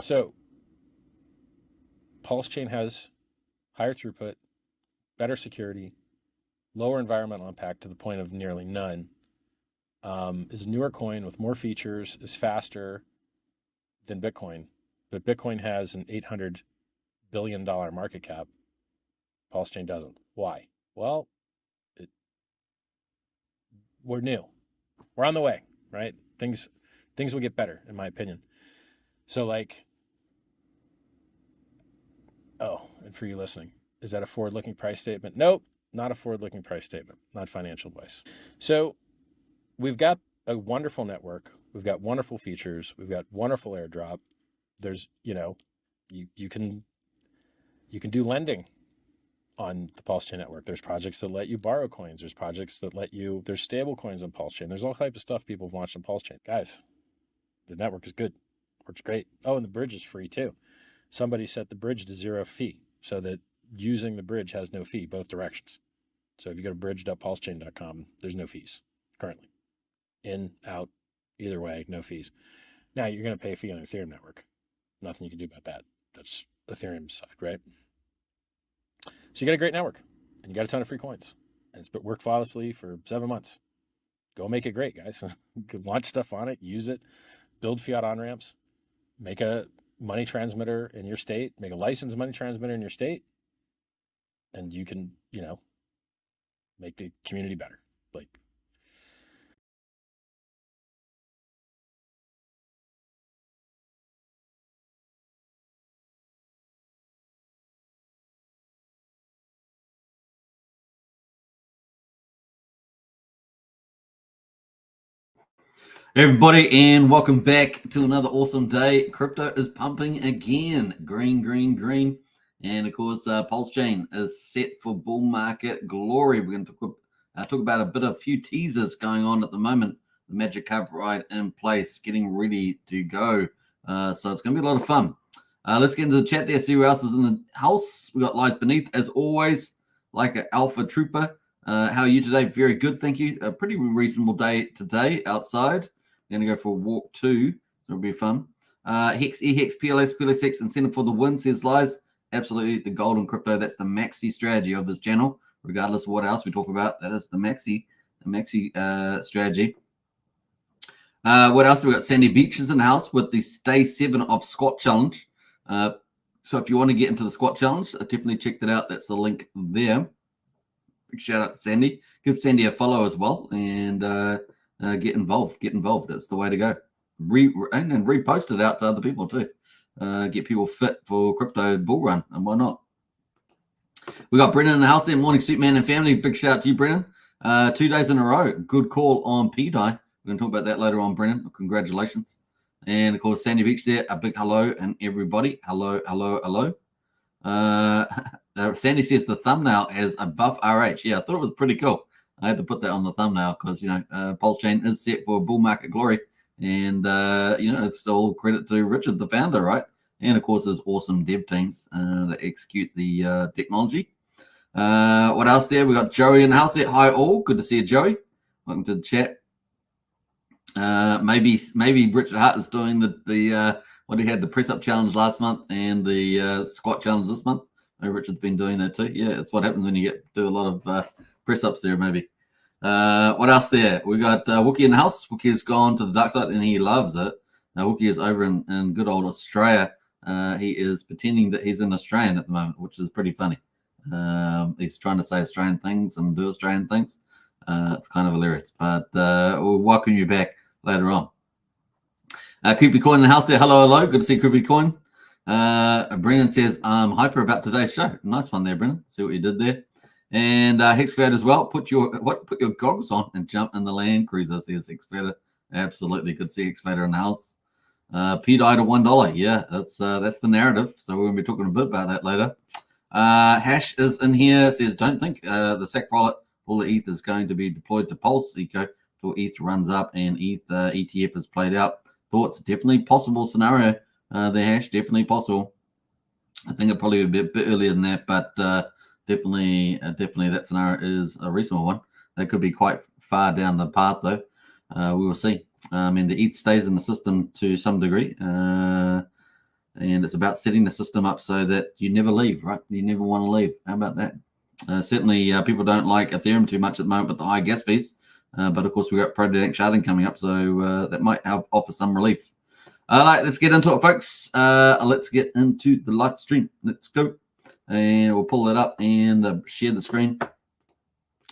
So Pulsechain has higher throughput, better security, lower environmental impact to the point of nearly none, is a newer coin with more features, is faster than Bitcoin. But Bitcoin has an $800 billion market cap. Pulsechain doesn't. Why? Well, we're new. We're on the way, right? Things will get better, in my opinion. So like, oh, and for you listening, is that a forward-looking price statement? Nope, not a forward-looking price statement, not financial advice. So we've got a wonderful network. We've got wonderful features. We've got wonderful airdrop. There's, you can do lending on the Pulsechain network. There's projects that let you borrow coins. There's projects that there's stable coins on Pulsechain. There's all types of stuff people have launched on Pulsechain. Guys, the network is good. Works great. Oh, and the bridge is free too. Somebody set the bridge to 0 fee so that using the bridge has no fee, both directions. So if you go to bridge.pulsechain.com, there's no fees currently. In, out, either way, no fees. Now you're going to pay a fee on the Ethereum network. Nothing you can do about that. That's Ethereum's side, right? So you got a great network and you got a ton of free coins and it's been worked flawlessly for 7 months. Go make it great, guys. Launch stuff on it, use it, build fiat on-ramps, make a money transmitter in your state, make a licensed money transmitter in your state, and you can, make the community better. Like, Everybody, and welcome back to another awesome day. Crypto is pumping again. Green, green, green. And of course, Pulsechain is set for bull market glory. We're going to talk about a few teasers going on at the moment. The Magic Carpet Ride in place, getting ready to go. So it's going to be a lot of fun. Let's get into the chat there, see who else is in the house. We got Lies Beneath, as always, like an alpha trooper. How are you today? Very good, thank you. A pretty reasonable day today outside. Going to go for a walk too. It'll be fun. Hex, EHEX, PLSX, incentive for the win, says Lies. Absolutely, the golden crypto. That's the maxi strategy of this channel. Regardless of what else we talk about, that is the maxi strategy. What else? We got Sandy Beaches in the house with the Day 7 of Squat Challenge. So if you want to get into the Squat Challenge, definitely check that out. That's the link there. Big shout out to Sandy. Give Sandy a follow as well, and get involved. That's the way to go. And repost it out to other people too. Get people fit for crypto bull run, and why not? We got Brennan in the house there. Morning, Suitman and family. Big shout out to you, Brennan. 2 days in a row. Good call on P-Dye. We're going to talk about that later on, Brennan. Congratulations. And of course, Sandy Beach there. A big hello, and everybody. Hello. Sandy says the thumbnail has a buff RH. Yeah, I thought it was pretty cool. I had to put that on the thumbnail because, Pulsechain is set for bull market glory. And, it's all credit to Richard, the founder, right? And, of course, there's awesome dev teams that execute the technology. What else there? We got Joey in the house there. Hi, all. Good to see you, Joey. Welcome to the chat. Maybe Richard Hart is doing the what he had, the press-up challenge last month and the squat challenge this month. Maybe Richard's been doing that too. Yeah, it's what happens when you do a lot of press-ups there, maybe. What else there? We got Wookie in the house. Wookie's gone to the dark side and he loves it. Wookie is over in good old Australia. He is pretending that he's an Australian at the moment, which is pretty funny. He's trying to say Australian things and do Australian things. It's kind of hilarious, but we'll welcome you back later on. Creepy Coin in the house there. Hello. Good to see Creepy Coin. Brennan says, I'm hyper about today's show. Nice one there, Brennan. See what you did there. And Hexcavator as well. Put your goggles on and jump in the Land Cruiser, says Hexcavator. Absolutely. Good to see Hexcavator in the house. P-Dye to $1. Yeah, that's the narrative. So we're going to be talking a bit about that later. Hash is in here. Says, don't think the SEC wallet full of ETH is going to be deployed to Pulse Eco till ETH runs up and ETH ETF is played out. Thoughts? Definitely possible scenario. The Hash, definitely possible. I think it probably would be a bit earlier than that, but definitely that scenario is a reasonable one. That could be quite far down the path, though. We will see. The ETH stays in the system to some degree. And it's about setting the system up so that you never leave, right? You never want to leave. How about that? Certainly, people don't like Ethereum too much at the moment with the high gas fees. But of course, we've got Pro-Dynamic sharding coming up, so that might help offer some relief. All right, let's get into it, folks. Let's get into the live stream. Let's go. And we'll pull that up and share the screen.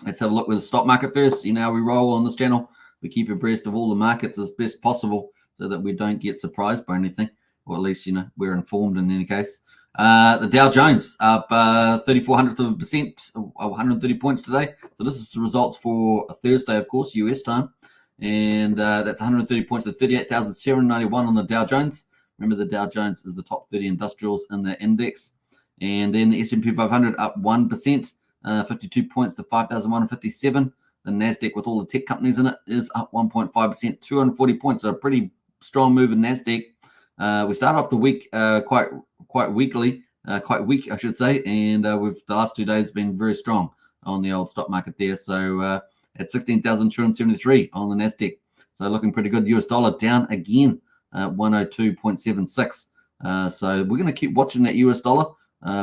Let's have a look with the stock market first. You know how we roll on this channel. We keep abreast of all the markets as best possible so that we don't get surprised by anything, or at least, you know, we're informed in any case. The Dow Jones up 0.34%, 130 points today. So this is the results for Thursday, of course, US time. And that's 130 points at 38,791 on the Dow Jones. Remember, the Dow Jones is the top 30 industrials in the index. And then the S&P 500 up 1%, 52 points to 5,157. The NASDAQ, with all the tech companies in it, is up 1.5%, 240 points. So a pretty strong move in NASDAQ. We started off the week quite weak, I should say. And the last 2 days been very strong on the old stock market there. So at 16,273 on the NASDAQ. So looking pretty good. US dollar down again, 102.76. So we're going to keep watching that US dollar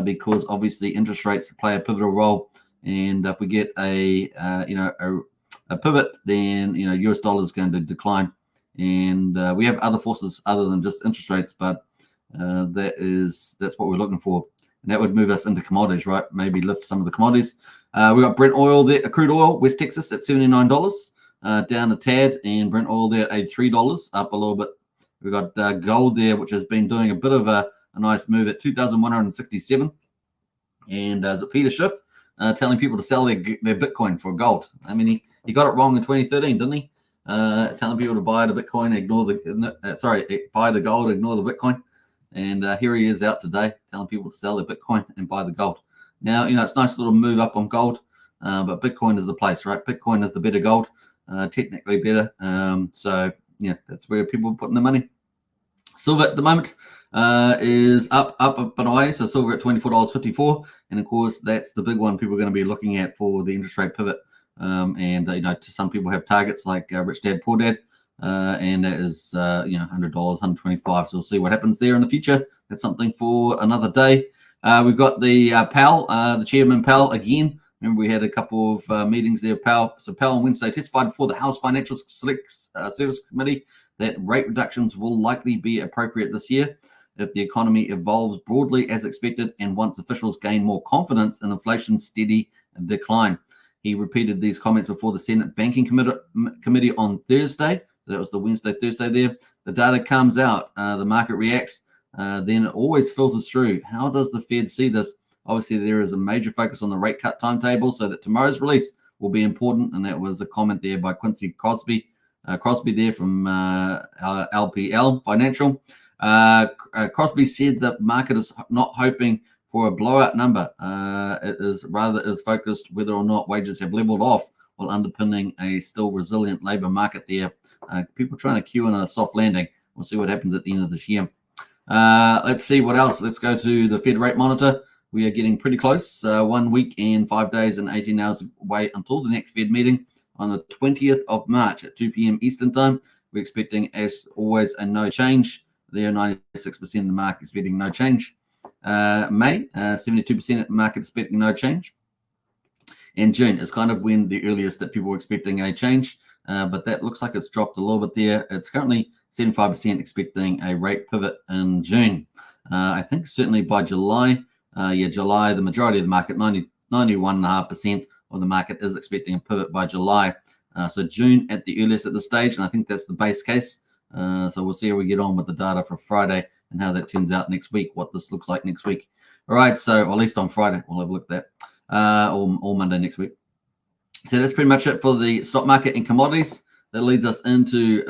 because obviously interest rates play a pivotal role. And if we get a pivot, then, you know, US dollar is going to decline. And we have other forces other than just interest rates, but that's what we're looking for. And that would move us into commodities, right? Maybe lift some of the commodities. We got Brent oil there, crude oil, West Texas at $79, down a tad, and Brent oil there at $83, up a little bit. We got gold there, which has been doing a bit of a nice move at 2,167. And is it Peter Schiff telling people to sell their Bitcoin for gold? I mean, he got it wrong in 2013, didn't he? Telling people to buy the Bitcoin, buy the gold, ignore the Bitcoin. And here he is out today telling people to sell their Bitcoin and buy the gold. Now, you know, it's a nice little move up on gold, but Bitcoin is the place, right? Bitcoin is the better gold, technically better. So, yeah, that's where people are putting their money. Silver at the moment is up and away. So silver at $24.54. And, of course, that's the big one people are going to be looking at for the interest rate pivot. And, you know, some people have targets like Rich Dad, Poor Dad. And that is, $100, $125. So we'll see what happens there in the future. That's something for another day. We've got the Powell, the chairman Powell again. Remember, we had a couple of meetings there, Powell. So Powell on Wednesday testified before the House Financial Service Committee that rate reductions will likely be appropriate this year if the economy evolves broadly as expected and once officials gain more confidence in inflation's steady decline. He repeated these comments before the Senate Banking Committee on Thursday. That was the Thursday there. The data comes out, the market reacts, then it always filters through. How does the Fed see this? Obviously, there is a major focus on the rate cut timetable, so that tomorrow's release will be important. And that was a comment there by Quincy Crosby there from LPL Financial. Crosby said the market is not hoping for a blowout number. It is focused whether or not wages have leveled off while underpinning a still resilient labor market there. People trying to queue in a soft landing. We'll see what happens at the end of this year. Let's see what else. Let's go to the Fed rate monitor. We are getting pretty close. 1 week and 5 days and 18 hours away until the next Fed meeting on the 20th of March at 2 p.m. Eastern time. We're expecting, as always, a no change. There, 96% of the market expecting no change. May, 72% of the market expecting no change. And June is kind of when the earliest that people were expecting a change. But that looks like it's dropped a little bit there. It's currently 75% expecting a rate pivot in June. I think certainly by July, July, the majority of the market, 91.5% of the market is expecting a pivot by July. So June at the earliest at this stage, and I think that's the base case. So we'll see how we get on with the data for Friday and how that turns out next week, what this looks like next week. All right, so at least on Friday, we'll have a look at that, or Monday next week. So that's pretty much it for the stock market and commodities. That leads us into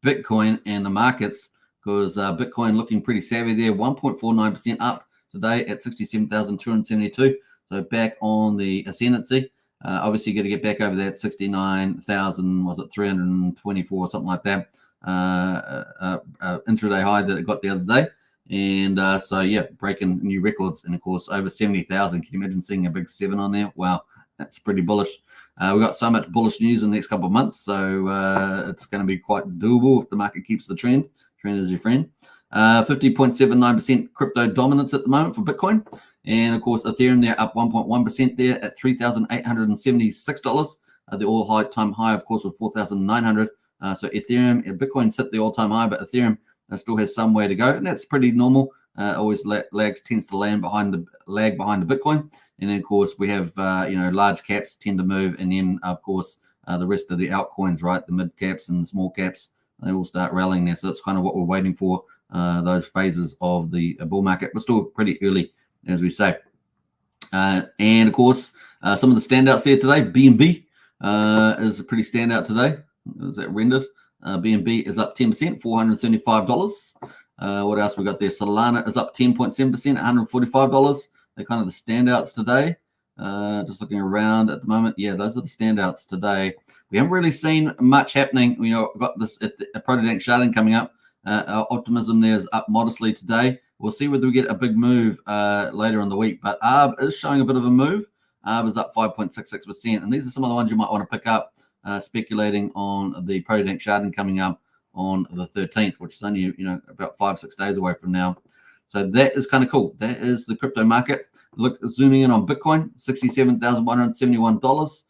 Bitcoin and the markets, because Bitcoin looking pretty savvy there, 1.49% up today at 67,272. So back on the ascendancy. Obviously, got to get back over that 69,000, was it 324 or something like that, intraday high that it got the other day. And so, yeah, breaking new records. And, of course, over 70,000. Can you imagine seeing a big 7 on there? Wow, that's pretty bullish. We've got so much bullish news in the next couple of months. So it's going to be quite doable if the market keeps the trend. Trend is your friend. 50.79% crypto dominance at the moment for Bitcoin. And of course, Ethereum, they're up 1.1% there at $3,876. The all-time high, of course, was 4,900. So Ethereum and Bitcoin's hit the all-time high, but Ethereum still has some way to go, and that's pretty normal. Always tends to lag behind the Bitcoin, and then of course we have large caps tend to move, and then of course the rest of the altcoins, right, the mid caps and the small caps, they all start rallying there. So that's kind of what we're waiting for, those phases of the bull market. We're still pretty early, as we say. And of course, some of the standouts there today. BNB is a pretty standout today. Is that rendered? BNB is up 10%, $475. What else we got there? Solana is up 10.7%, $145. They're kind of the standouts today. Just looking around at the moment. Yeah, those are the standouts today. We haven't really seen much happening. We've got this Protodank sharding coming up. Optimism there is up modestly today. We'll see whether we get a big move later in the week. But ARB is showing a bit of a move. ARB is up 5.66%. And these are some of the ones you might want to pick up, speculating on the Protodank sharding coming up on the 13th, which is only about 5-6 days away from now. So that is kind of cool. That is the crypto market. Look, zooming in on Bitcoin, $67,171.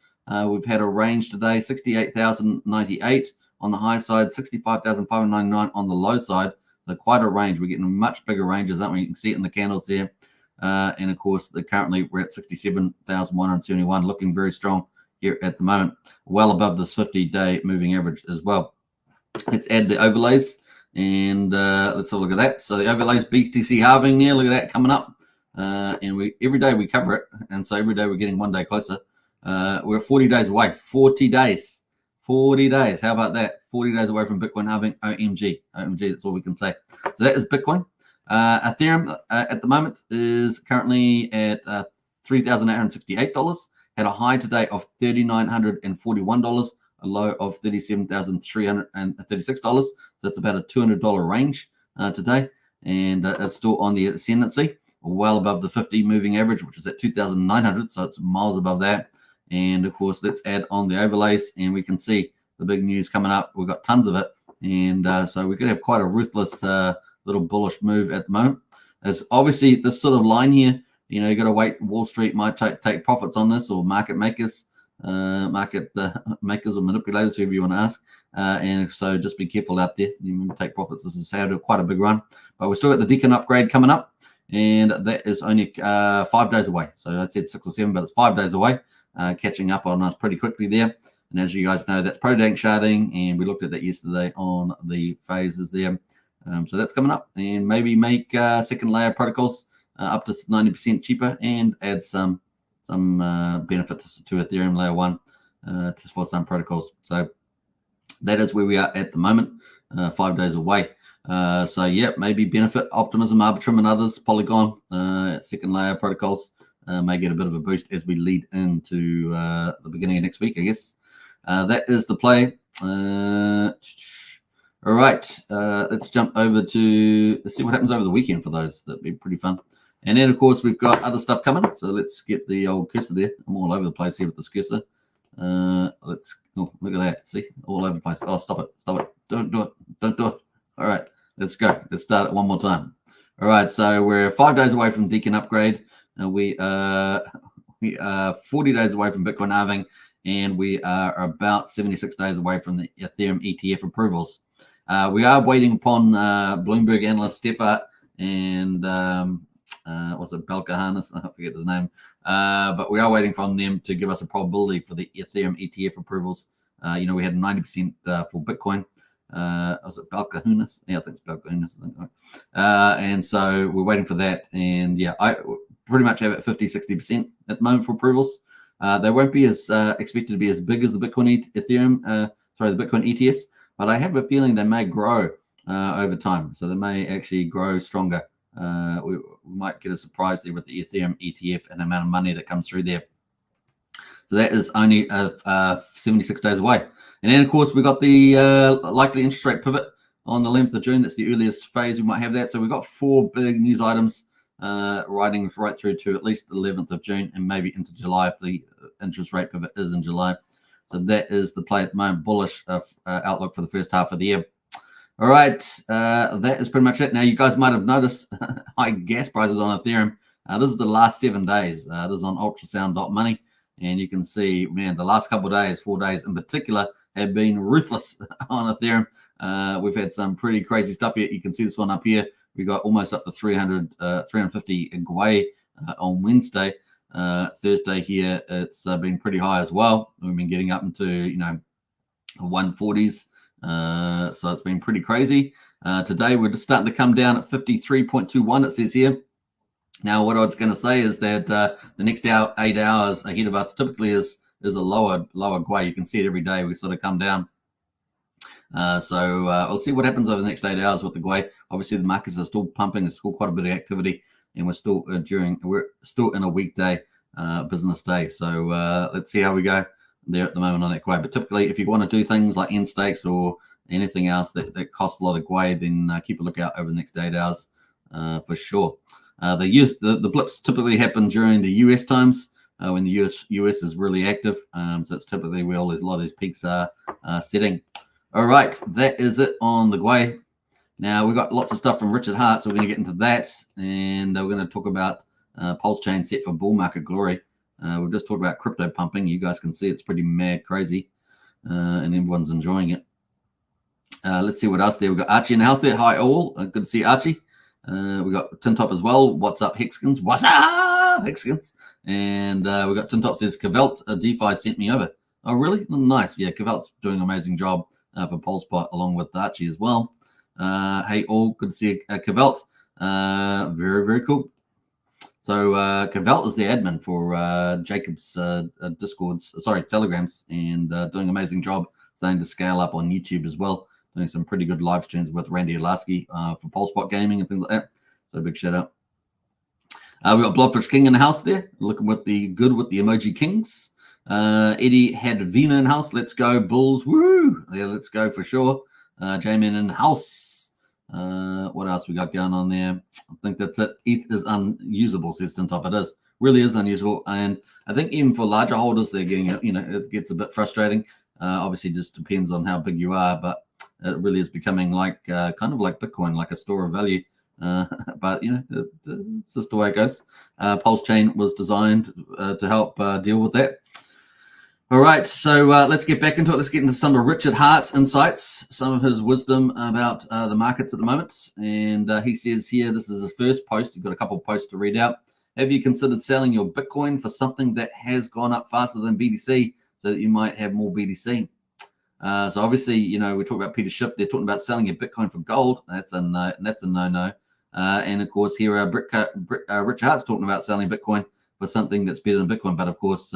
We've had a range today, 68,098 on the high side, 65,599 on the low side. So quite a range. We're getting much bigger ranges, aren't we? You can see it in the candles there. And of course, currently we're at 67,171, looking very strong here at the moment, well above the 50-day moving average as well. Let's add the overlays, and let's have a look at that. So the overlays, BTC halving there, look at that coming up. And every day we cover it, and so every day we're getting one day closer. We're 40 days away. 40 days. How about that? 40 days away from Bitcoin halving. OMG, that's all we can say. So that is Bitcoin. Ethereum at the moment is currently at $3,868. Had a high today of $3,941. A low of $37,336. So that's about a $200 range today, and it's still on the ascendancy, well above the 50 moving average, which is at 2,900. So it's miles above that. And of course, let's add on the overlays, and we can see the big news coming up. We've got tons of it, and so we're going to have quite a ruthless little bullish move at the moment. As obviously this sort of line here, you got to wait. Wall Street might take profits on this, or market makers. Makers or manipulators, whoever you want to ask, and so just be careful out there. You take profits. This is how to quite a big run, but we're still got the Deacon upgrade coming up, and that is only 5 days away. So I said 6 or 7, but it's 5 days away, catching up on us pretty quickly there. And as you guys know, that's Protodank sharding, and we looked at that yesterday on the phases there. So that's coming up, and maybe make second layer protocols up to 90% cheaper, and add some benefits to Ethereum layer 1 for some protocols. So that is where we are at the moment, 5 days away. So yeah, maybe Benefit, Optimism, Arbitrum, and others, Polygon, second layer protocols may get a bit of a boost as we lead into the beginning of next week, I guess. That is the play. All right, let's jump over to see what happens over the weekend for those. That'd be pretty fun. And then, of course, we've got other stuff coming. So let's get the old cursor there. I'm all over the place here with this cursor. Look at that. See, all over the place. Oh, stop it. Don't do it. All right, let's go. Let's start it one more time. All right, so we're 5 days away from Deacon upgrade. We are 40 days away from Bitcoin halving, and we are about 76 days away from the Ethereum ETF approvals. We are waiting upon Bloomberg analyst Stefan and was it Belkahanis? I forget his name. But we are waiting from them to give us a probability for the Ethereum ETF approvals. We had 90% for Bitcoin. Was it Belkahanis? Yeah, I think it's Belkahanis. And so we're waiting for that. And yeah, I pretty much have it 50-60% at the moment for approvals. They won't be as expected to be as big as the Bitcoin the Bitcoin ETFs, but I have a feeling they may grow over time. So they may actually grow stronger. We might get a surprise there with the Ethereum ETF and the amount of money that comes through there. So that is only 76 days away. And then, of course, we've got the likely interest rate pivot on the 11th of June. That's the earliest phase we might have that. So we've got 4 big news items riding right through to at least the 11th of June and maybe into July if the interest rate pivot is in July. So that is the play at the moment, bullish outlook for the first half of the year. All right, that is pretty much it. Now, you guys might have noticed high gas prices on Ethereum. This is the last 7 days. This is on ultrasound.money, and you can see, man, the last couple of days, 4 days in particular, have been ruthless on Ethereum. We've had some pretty crazy stuff here. You can see this one up here. We got almost up to 350 Gwei on Wednesday. Thursday here, it's been pretty high as well. We've been getting up into 140s. So it's been pretty crazy. Today we're just starting to come down at 53.21. It says here. Now, what I was going to say is that the next 8 hours ahead of us typically is a lower Gwei. You can see it every day. We sort of come down. So we'll see what happens over the next 8 hours with the Gwei. Obviously, the markets are still pumping. There's still quite a bit of activity, and we're still in a weekday business day. So let's see how we go there at the moment on that Gwei. But typically, if you want to do things like end stakes or anything else that costs a lot of Gwei, then keep a lookout over the next 8 hours for sure. The blips typically happen during the US times when the US is really active. So it's typically where a lot of these peaks are setting. All right, that is it on the Gwei. Now, we've got lots of stuff from Richard Hart, so we're going to get into that. And we're going to talk about Pulsechain set for bull market glory. We've just talked about crypto pumping. You guys can see it's pretty mad crazy, and everyone's enjoying it. Let's see what else there. We've got Archie in the house there. Hi, all. Good to see Archie. We got Tintop as well. What's up, Hexkins? What's up, Hexkins? And we got Tintop says, Kavelt DeFi sent me over. Oh, really? Nice. Yeah, Kavelt's doing an amazing job for Pulsepot along with Archie as well. Hey, all. Good to see Kavelt. Very, very cool. So Kavelt is the admin for Jacob's Telegrams, and doing an amazing job starting to scale up on YouTube as well. Doing some pretty good live streams with Randy Alasky for Pulsepot Gaming and things like that. So a big shout out. We got Blobfish King in the house there, looking with the emoji kings. Eddie had Vina in house. Let's go Bulls. Woo! Yeah, let's go for sure. J-Man in house. What else we got going on there? I think that's it. ETH is unusable, says Tintop. It is. Really is unusable. And I think even for larger holders, they're getting it. It gets a bit frustrating. Obviously, just depends on how big you are, but it really is becoming like kind of like Bitcoin, like a store of value. But it's just the way it goes. Pulsechain was designed to help deal with that. All right, so let's get back into it. Let's get into some of Richard Hart's insights, some of his wisdom about the markets at the moment. And he says here, this is his first post. You've got a couple of posts to read out. Have you considered selling your Bitcoin for something that has gone up faster than BTC so that you might have more BTC? So obviously, we talk about Peter Schiff. They're talking about selling your Bitcoin for gold. That's a no-no. And of course, here Richard Hart's talking about selling Bitcoin for something that's better than Bitcoin. But of course,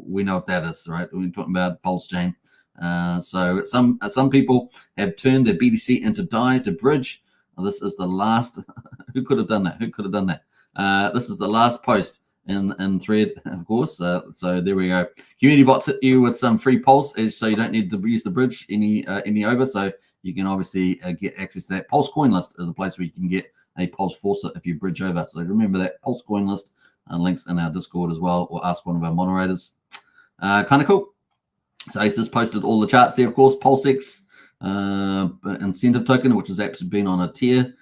we know what that is, right? We're talking about Pulsechain. So some people have turned their BTC into DAI to bridge. Well, this is the last. Who could have done that? This is the last post in thread, of course. So there we go. Community bots hit you with some free Pulse, so you don't need to use the bridge any over. So you can obviously get access to that. Pulse Coin List is a place where you can get a Pulse Faucet if you bridge over. So remember that Pulse Coin List. Links in our Discord as well, or ask one of our moderators. Kind of cool. So Ace has posted all the charts there, of course. Pulsex incentive token, which has actually been on a tier.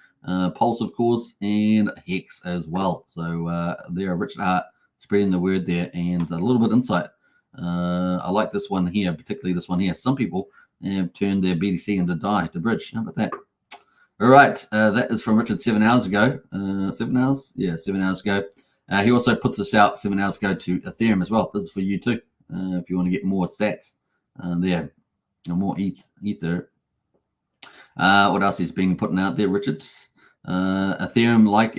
Pulse, of course, and Hex as well. So there are Richard Hart spreading the word there, and a little bit of insight. I like this one here, particularly this one here. Some people have turned their BTC into DAI to bridge. How about that? All right, that is from Richard 7 hours ago. 7 hours? Yeah, 7 hours ago. He also puts this out 7 hours ago to Ethereum as well. This is for you too, if you want to get more sats there, or more ether. What else he's been putting out there, Richard? Ethereum, like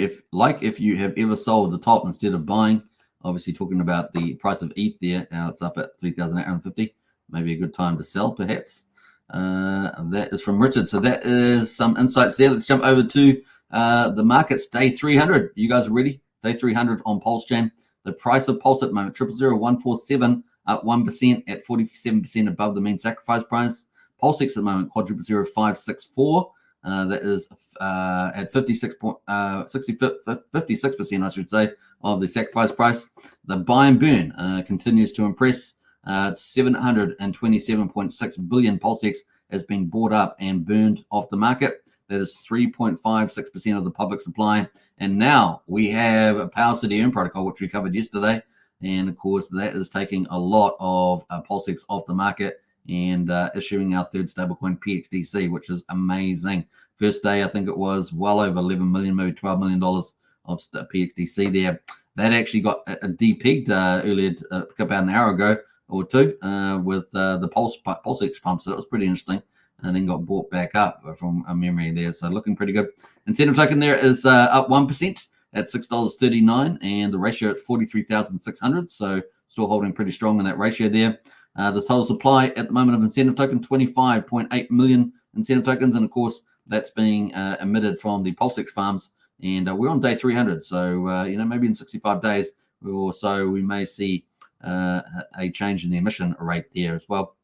if you have ever sold the top instead of buying. Obviously talking about the price of ETH there. Now it's up at 3,850. Maybe a good time to sell, perhaps. That is from Richard. So that is some insights there. Let's jump over to the markets. Day 300. You guys ready? Day 300 on Pulsechain. The price of Pulse at the moment, 0.00147, up 1% at 47% above the mean sacrifice price. Pulsex at the moment, 0.0564. That is at 56%, I should say, of the sacrifice price. The buy and burn continues to impress. 727.6 billion Pulsex has been bought up and burned off the market. That is 3.56% of the public supply. And now we have a PUSD Earn protocol, which we covered yesterday. And of course, that is taking a lot of Pulsex off the market and issuing our third stablecoin PXDC, which is amazing. First day, I think it was well over 11 million, maybe $12 million of PXDC there. That actually got de-pegged earlier, about an hour ago or two, with the Pulsex pump. So that was pretty interesting. And then got bought back up from a memory there. So looking pretty good. Incentive token there is up 1% at $6.39, and the ratio at 43,600. So still holding pretty strong in that ratio there. The total supply at the moment of incentive token, 25.8 million incentive tokens. And of course, that's being emitted from the Pulsex farms. And we're on day 300. So, maybe in 65 days or so, we may see a change in the emission rate there as well.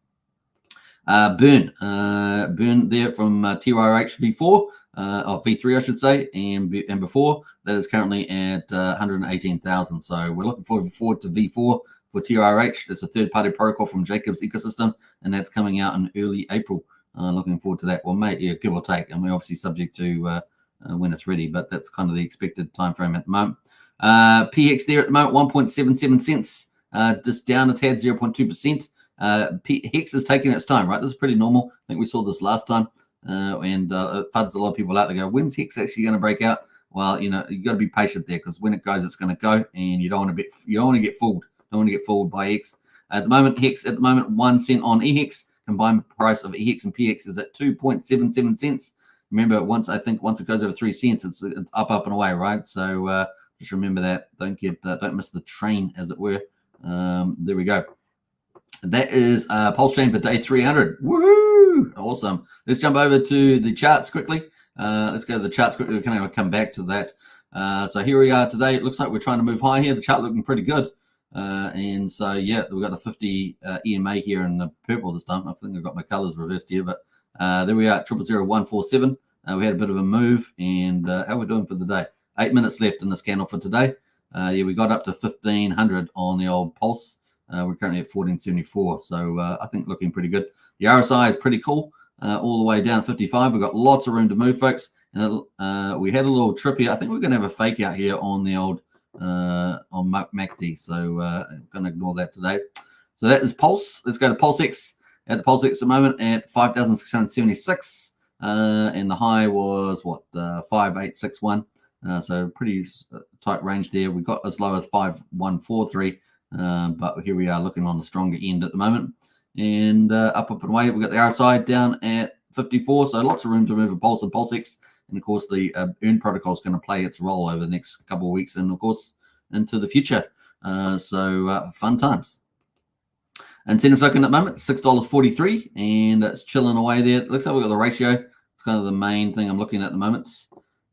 Burn there from TYRH V4, or V3, I should say, and before that is currently at 118,000. So we're looking forward to V4 for TYRH. That's a third-party protocol from Jacob's ecosystem, and that's coming out in early April. Looking forward to that. Well, give or take, and we're obviously subject to when it's ready, but that's kind of the expected time frame at the moment. PX there at the moment, 1.77 cents, just down a tad, 0.2%. Hex is taking its time, right? This is pretty normal. I think we saw this last time, and it fudges a lot of people out. They go, when's Hex actually going to break out? Well, you got to be patient there, because when it goes, it's going to go, and you don't want to get fooled. Don't want to get fooled by Hex. At the moment, Hex 1 cent on EHEX. Combined price of EHEX and PX is at 2.77 cents. Remember, once it goes over 3 cents, it's up and away, right? So just remember that. Don't miss the train, as it were. There we go. That is Pulsechain for day 300. Woohoo! Awesome. Let's jump over to the charts quickly. Let's go to the charts quickly. We can come back to that. So here we are today. It looks like we're trying to move high here. The chart looking pretty good. And so, yeah, we've got the 50 EMA here in the purple this time. I think I've got my colors reversed here, but there we are at 000147. We had a bit of a move, and how are we doing for the day? 8 minutes left in this candle for today. Yeah, we got up to 1500 on the old Pulse. We're currently at 1474, so I think looking pretty good. The RSI is pretty cool, all the way down to 55. We've got lots of room to move, folks. And we had a little trip here. I think we're going to have a fake out here on the old on MACD, so I'm going to ignore that today. So that is Pulse. Let's go to Pulsex. At the Pulsex at the moment at 5,676, and the high was 5861. So pretty tight range there. We got as low as 5143. But here we are looking on the stronger end at the moment, and up and away. We've got the RSI down at 54, so lots of room to move a Pulse and Pulsex. And of course, the Earn protocol is going to play its role over the next couple of weeks, and of course into the future. So fun times. Incentive token at the moment, $6.43, and it's chilling away there. It looks like we've got the ratio. It's kind of the main thing I'm looking at the moment,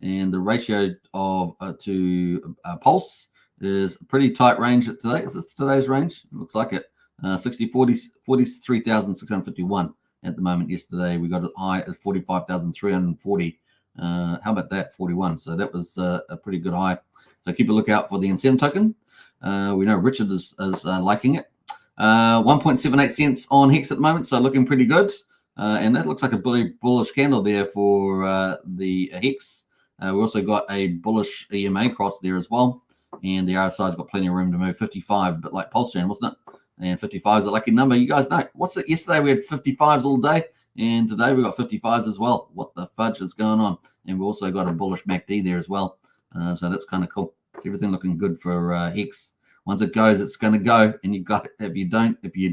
and the ratio of to Pulse is a pretty tight range today. Is this today's range? It looks like it. 43,651 at the moment. Yesterday we got it high at 45,340. How about that? 41. So that was a pretty good high. So keep a lookout for the incentive token. We know Richard is liking it. 1.78 cents on Hex at the moment. So looking pretty good. And that looks like a bullish candle there for the Hex. We also got a bullish EMA cross there as well. And the RSI's got plenty of room to move. 55, a bit like Pulsechain, wasn't it? And 55 is a lucky number. You guys know. What's it? Yesterday we had 55s all day, and today we got 55s as well. What the fudge is going on? And we also got a bullish MACD there as well. So that's kind of cool. It's everything looking good for Hex. Once it goes, it's going to go. And you got, if you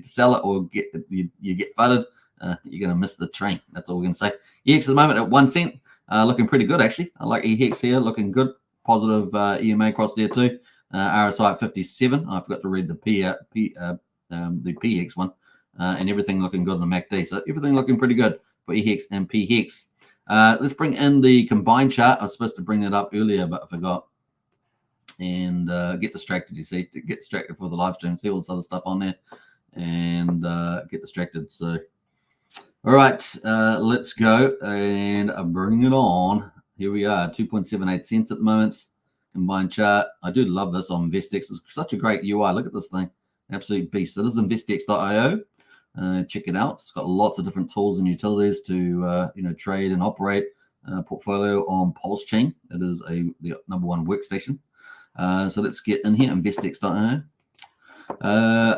sell it or you get fudded, you're going to miss the train. That's all we're going to say. EX at the moment at 1 cent, looking pretty good actually. I like EX here, looking good. Positive EMA across there too. RSI at 57. I forgot to read the PX one, and everything looking good on the MACD. So everything looking pretty good for EHEX and PHEX. Let's bring in the combined chart. I was supposed to bring that up earlier, but I forgot. And get distracted. You see, get distracted for the live stream. See all this other stuff on there, and get distracted. So, all right, let's go and bring it on. Here we are, 2.78 cents at the moment. Combined chart. I do love this on InvestX. It's such a great UI. Look at this thing. Absolute beast. So this is InvestX.io. check it out. It's got lots of different tools and utilities to trade and operate portfolio on Pulsechain. It is the #1 workstation. So let's get in here, investex.io.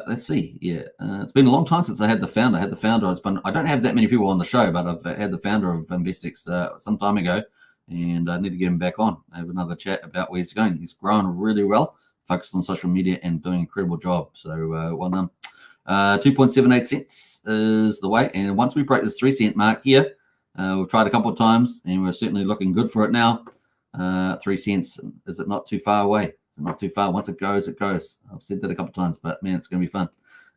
Let's see. Yeah, it's been a long time since I had the founder. I don't have that many people on the show, but I've had the founder of investex some time ago, and I need to get him back on. I have another chat about where he's going. He's grown really well, focused on social media and doing an incredible job. So well done. 2.78 cents is the way, and once we break this 3 cent mark here, we've tried a couple of times, and we're certainly looking good for it now. 3 cents, is it not too far away? Not too far. Once it goes, it goes. I've said that a couple of times, but man, it's going to be fun.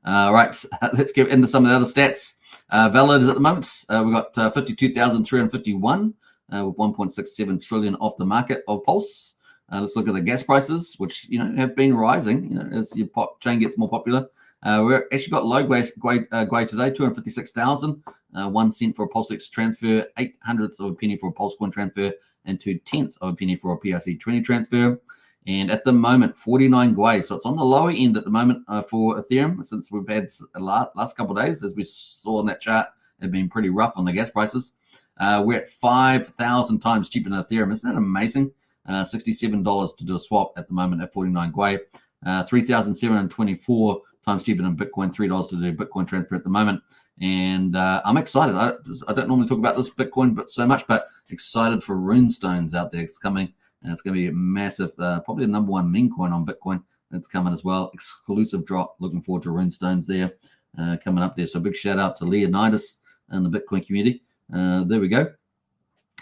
Right, let's get into some of the other stats. Validators at the moment, we've got 52,351 with 1.67 trillion off the market of Pulse. Let's look at the gas prices, which have been rising as your chain gets more popular. We're actually got low Gwei today, 256,000, 1 cent for a Pulsex transfer, 800ths of a penny for a Pulsecoin transfer, and 2/10 of a penny for a PRC20 transfer. And at the moment, 49 Gwei. So it's on the lower end at the moment for Ethereum, since we've had the last couple of days, as we saw on that chart, have been pretty rough on the gas prices. We're at 5,000 times cheaper than Ethereum. Isn't that amazing? $67 to do a swap at the moment at 49 Gwei. 3,724 times cheaper than Bitcoin, $3 to do Bitcoin transfer at the moment. And I'm excited. I don't normally talk about this Bitcoin so much, but excited for runestones out there. It's coming. And it's going to be a massive, probably the #1 meme coin on Bitcoin. It's coming as well. Exclusive drop. Looking forward to runestones there coming up there. So big shout out to Leonidas and the Bitcoin community. There we go.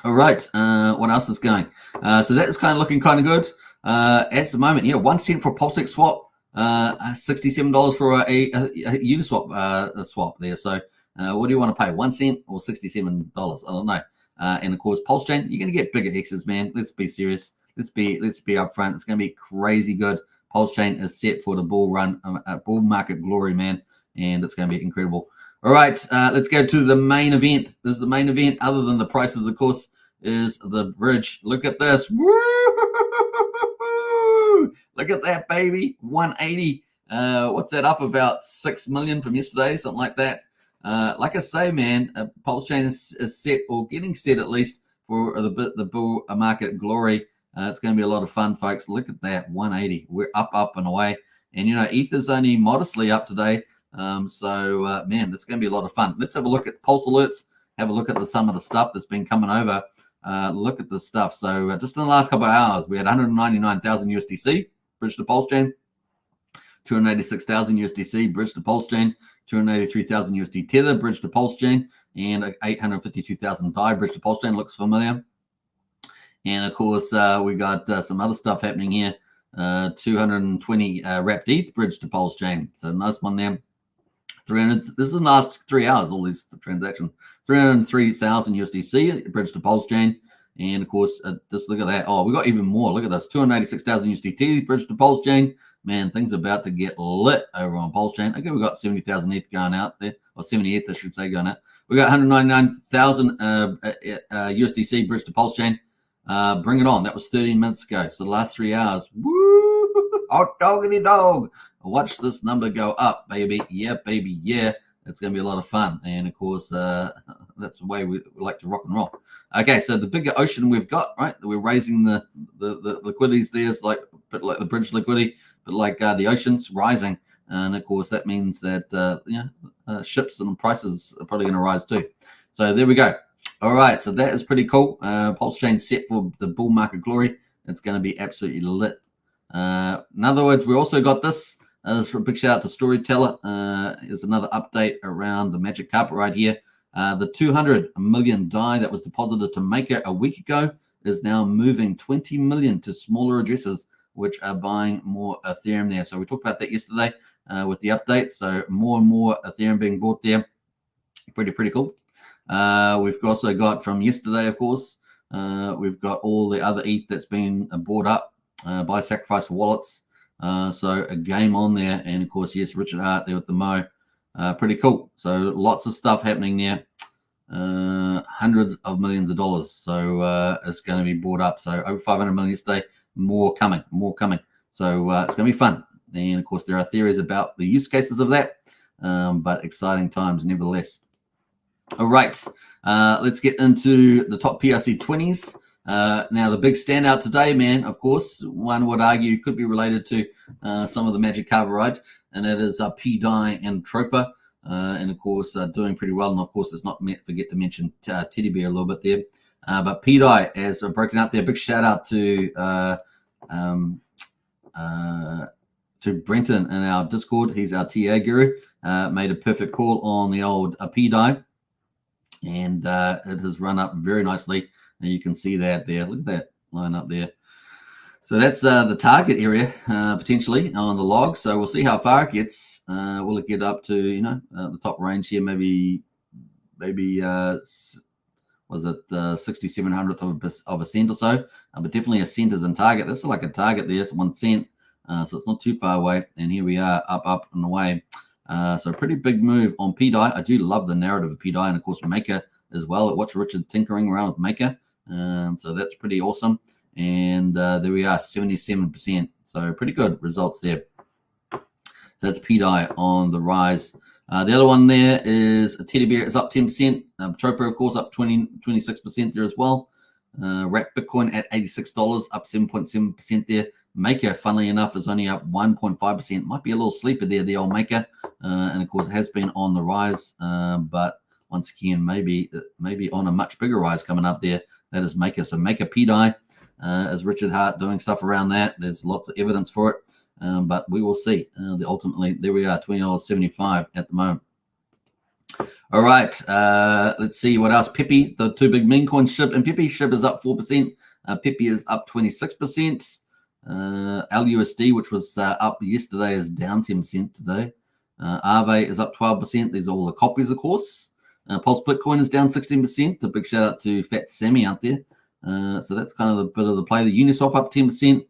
All right. What else is going? So that is kind of looking kind of good at the moment. 1 cent for a Pulsex swap. $67 for a Uniswap swap there. So what do you want to pay? 1 cent or $67? I don't know. And of course, Pulsechain, you're going to get bigger X's, man. Let's be serious. Let's be upfront. It's going to be crazy good. Pulsechain is set for the bull run, bull market glory, man, and it's going to be incredible. All right, let's go to the main event. This is the main event, other than the prices, of course, is the bridge. Look at this. Woo! Look at that, baby. 180. What's that, up about 6 million from yesterday, something like that. Like I say, man, Pulsechain is set, or getting set at least, for the bull market glory. It's going to be a lot of fun, folks. Look at that, 180. We're up and away. And, Ether's only modestly up today. So, man, it's going to be a lot of fun. Let's have a look at Pulse Alerts, have a look at some of the stuff that's been coming over. Look at the stuff. So, just in the last couple of hours, we had 199,000 USDC, bridge to Pulsechain, 286,000 USDC, bridge to Pulsechain, 283,000 USD Tether, bridge to Pulsechain, and 852,000 DAI, bridge to Pulsechain. Looks familiar. And of course, we got some other stuff happening here. 220 wrapped ETH, bridge to Pulsechain. So nice one there. 300. This is the last 3 hours, all these transactions. 303,000 USDC, bridge to Pulsechain. And of course, just look at that. Oh, we got even more. Look at this. 286,000 USDT, bridge to Pulsechain. Man, things are about to get lit over on Pulsechain. Okay, we got 70,000 ETH going out there, or 70 ETH, I should say, going out. We got 199,000 USDC bridge to Pulsechain. Bring it on. That was 13 minutes ago. So the last 3 hours. Woo! Hot doggity dog. Watch this number go up, baby. Yeah, baby. Yeah. It's going to be a lot of fun. And of course, that's the way we like to rock and roll. Okay, so the bigger ocean we've got, right? We're raising the liquidities there. It's like a bit like the bridge liquidity, but like the ocean's rising. And of course, that means that ships and prices are probably going to rise too. So there we go. All right, so that is pretty cool. Pulsechain set for the bull market glory. It's going to be absolutely lit. In other words, we also got this. For a big shout out to Storyteller. Here's another update around the magic carpet right here. The 200 million DAI that was deposited to Maker a week ago is now moving 20 million to smaller addresses, which are buying more Ethereum there. So we talked about that yesterday with the update. So more and more Ethereum being bought there. Pretty cool. We've also got from yesterday, of course, we've got all the other ETH that's been bought up by Sacrifice wallets. So a game on there. And of course, yes, Richard Hart there with the Mo. Pretty cool. So lots of stuff happening there. Hundreds of millions of dollars. So it's going to be bought up. So over 500 million yesterday. More coming. So it's going to be fun. And of course, there are theories about the use cases of that. but exciting times nevertheless. All right, let's get into the top PRC 20s. Now, the big standout today, man, of course, one would argue could be related to some of the Magic Carver rides, and that is P-Dye and Tropa, and of course, doing pretty well. And of course, let's not forget to mention Teddy Bear a little bit there. But P-Dye has broken out there. Big shout out to Brenton in our Discord. He's our TA guru. Made a perfect call on the old P-Dye, and it has run up very nicely. And you can see that there. Look at that line up there. So that's the target area potentially on the log. So we'll see how far it gets. Will it get up to the top range here? Maybe was it 6700th of a cent or so? But definitely a cent is in target. That's like a target there. It's 1 cent. So it's not too far away. And here we are, up and away. So pretty big move on P-Dye. I do love the narrative of P-Dye, and of course Maker as well. Watch Richard tinkering around with Maker. So that's pretty awesome. And there we are, 77%. So pretty good results there. So that's P-Dye on the rise. The other one there is a Teddy Bear is up 10%. Tropa, of course, up 26% there as well. Wrap Bitcoin at $86, up 7.7% there. Maker, funnily enough, is only up 1.5%. Might be a little sleeper there, the old Maker. And of course, it has been on the rise. But once again, maybe on a much bigger rise coming up there. That is Maker. So Maker P-Dye, as Richard Hart doing stuff around that. There's lots of evidence for it. But we will see. Ultimately, there we are, $20.75 at the moment. All right, let's see what else. Pepe, the two big meme coins, SHIB and Pepe. SHIB is up 4%. Pepe is up 26%. LUSD, which was up yesterday, is down 10% today. Aave is up 12%. These are all the copies, of course. Pulse Bitcoin is down 16%. A big shout out to Fat Sammy out there. So that's kind of a bit of the play. The Uniswap up 10%.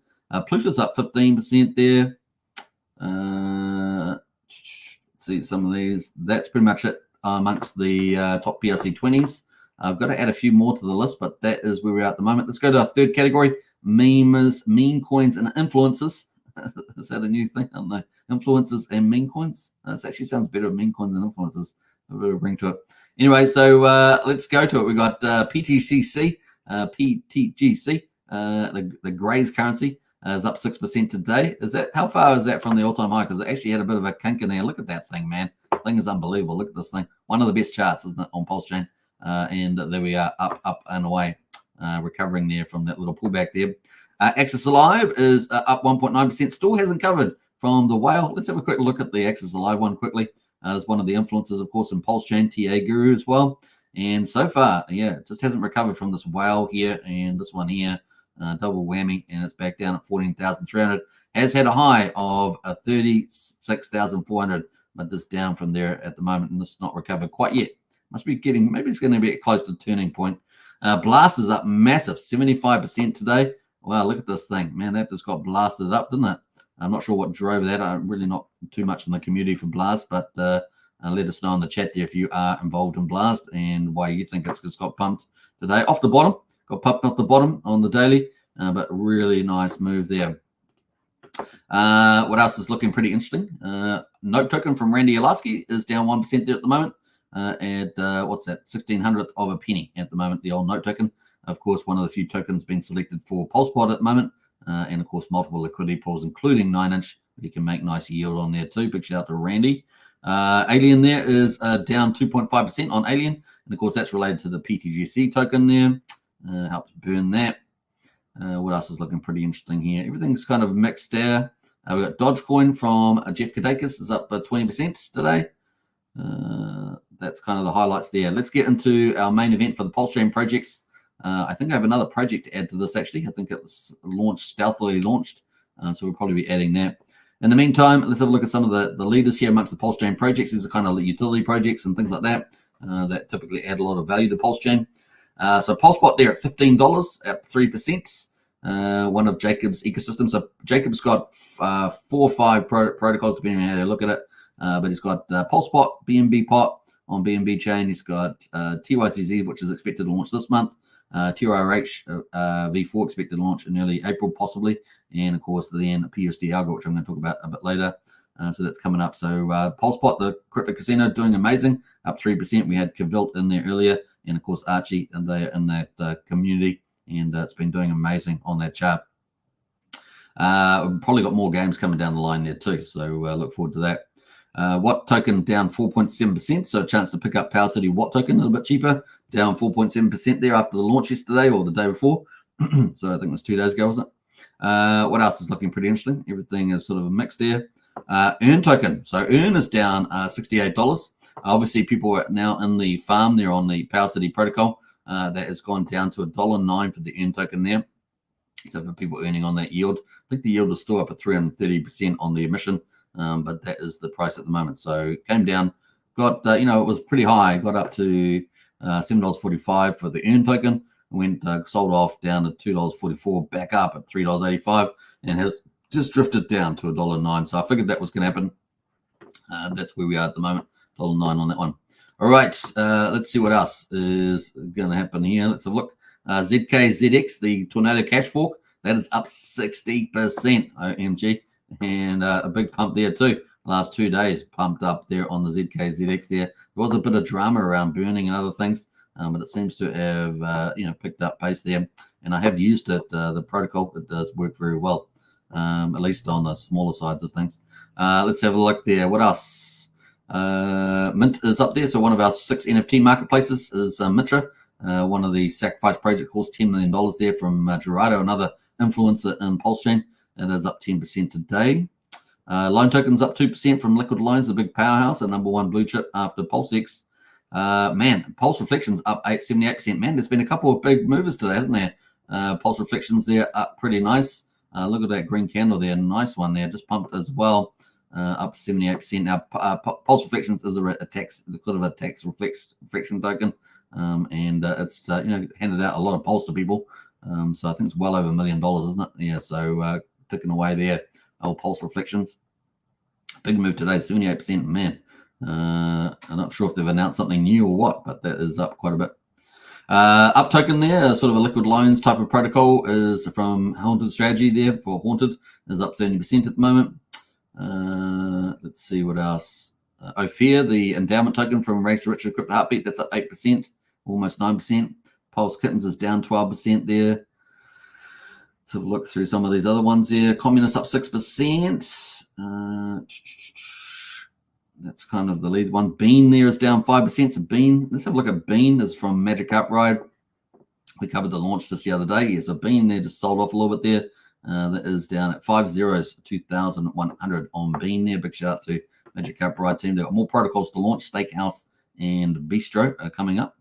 Plush is up 15% there. See some of these. That's pretty much it amongst the top PRC 20s. I've got to add a few more to the list, but that is where we're at the moment. Let's go to our third category: memers, meme coins, and influencers. Is that a new thing? I don't know. Influencers and meme coins. This actually sounds better. Meme coins and influencers. A bit of a ring to it. Anyway, so let's go to it. We got PTGC, the Grays currency. Is up 6% today. How far is that from the all-time high? Because it actually had a bit of a kink in there. Look at that thing, man. The thing is unbelievable. Look at this thing. One of the best charts, isn't it, on Pulsechain? And there we are, up and away, recovering there from that little pullback there. Axis Alive is up 1.9%. Still hasn't covered from the whale. Let's have a quick look at the Axis Alive one quickly. There's one of the influencers, of course, in Pulsechain, TA Guru as well. And so far, yeah, it just hasn't recovered from this whale here and this one here. Double whammy, and it's back down at 14,300. Has had a high of 36,400, but just down from there at the moment, and it's not recovered quite yet. Must be getting, maybe it's going to be close to the turning point. Blast is up massive, 75% today. Wow, look at this thing, man. That just got blasted up, didn't it? I'm not sure what drove that. I'm really not too much in the community for Blast, but let us know in the chat there if you are involved in Blast and why you think it's just got pumped today off the bottom. Got pumped off the bottom on the daily, but really nice move there. What else is looking pretty interesting? Note token from Randy Alaski is down 1% there at the moment. At what's that? 1/1600th of a penny at the moment. The old note token, of course, one of the few tokens being selected for PulsePod at the moment, and of course multiple liquidity pools, including 9-inch. You can make nice yield on there too. Big shout out to Randy. Alien there is down 2.5% on Alien, and of course that's related to the PTGC token there. Helps burn that. What else is looking pretty interesting here? Everything's kind of mixed there. We've got Dogecoin from Jeff Kadakis is up 20% today. That's kind of the highlights there. Let's get into our main event for the Pulsechain projects. I think I have another project to add to this actually. I think it was stealthily launched. So we'll probably be adding that. In the meantime, let's have a look at some of the leaders here amongst the Pulsechain projects. These are kind of utility projects and things like that that typically add a lot of value to Pulsechain. So PulseBot there at $15, up 3%. One of Jacob's ecosystems. So Jacob's got 4 or 5 protocols, depending on how you look at it. But he's got PulseBot, BNB Pot on BNB chain. He's got TYCZ, which is expected to launch this month. TRH V4 expected to launch in early April, possibly. And of course, then PUSD Algo, which I'm going to talk about a bit later. So that's coming up. So Pulsepot, the crypto casino, doing amazing, up 3%. We had Cavilt in there earlier, and of course Archie, and they're in that community, and it's been doing amazing on that chart. We've probably got more games coming down the line there too, so look forward to that. Watt token down 4.7%, so a chance to pick up Power City Watt token a little bit cheaper, down 4.7% there after the launch yesterday or the day before. So I think it was 2 days ago, wasn't it? What else is looking pretty interesting? Everything is sort of a mix there. Earn token. So Earn is down $68. Obviously, people are now in the farm there on the Power City protocol. That has gone down to $1.09 for the Earn token there. So for people earning on that yield, I think the yield is still up at 330% on the emission, but that is the price at the moment. So it came down, got, it was pretty high, got up to $7.45 for the Earn token, went sold off down to $2.44, back up at $3.85, and has just drifted down to $1.09. So I figured that was going to happen. That's where we are at the moment, $1.09 on that one. All right, let's see what else is going to happen here. Let's have a look. ZKZX, the Tornado Cash Fork, that is up 60%, OMG, and a big pump there too. Last 2 days pumped up there on the ZKZX there. There was a bit of drama around burning and other things, but it seems to have picked up pace there. And I have used it, the protocol. It does work very well, at least on the smaller sides of things. Let's have a look there. What else? Mint is up there. So one of our 6 NFT marketplaces is Mitra. One of the Sacrifice project costs $10 million there from Gerardo, another influencer in Pulsechain. It is up 10% today. Loan tokens up 2% from Liquid Loans, the big powerhouse, the number one blue chip after PulseX. Pulse Reflections up 78%. Man, there's been a couple of big movers today, hasn't there? Pulse Reflections there up pretty nice. Look at that green candle there. Nice one there. Just pumped as well. Up 78%. Now, Pulse Reflections is a tax reflection token. And it's handed out a lot of pulse to people, so I think it's well over $1 million, isn't it? Yeah, so ticking away there. Old Pulse Reflections, big move today, 78%. Man, I'm not sure if they've announced something new or what, but that is up quite a bit. Up token there, sort of a liquid loans type of protocol, is from Haunted Strategy there for Haunted, is up 30% at the moment. Let's see what else. Ophir, the endowment token from Race Richard Crypto Heartbeat, that's up 8%, almost 9%. Pulse Kittens is down 12% there. Let's have a look through some of these other ones here. Communist up 6%. That's kind of the lead one. Bean there is down 5%. So Bean, let's have a look at Bean. This is from Magic Carp Ride. We covered the launch just the other day. Yeah, so Bean there just sold off a little bit there. That is down at 5 zeros, 2,100 on Bean there. Big shout out to Magic Carp Ride team. They've got more protocols to launch. Steakhouse and Bistro are coming up.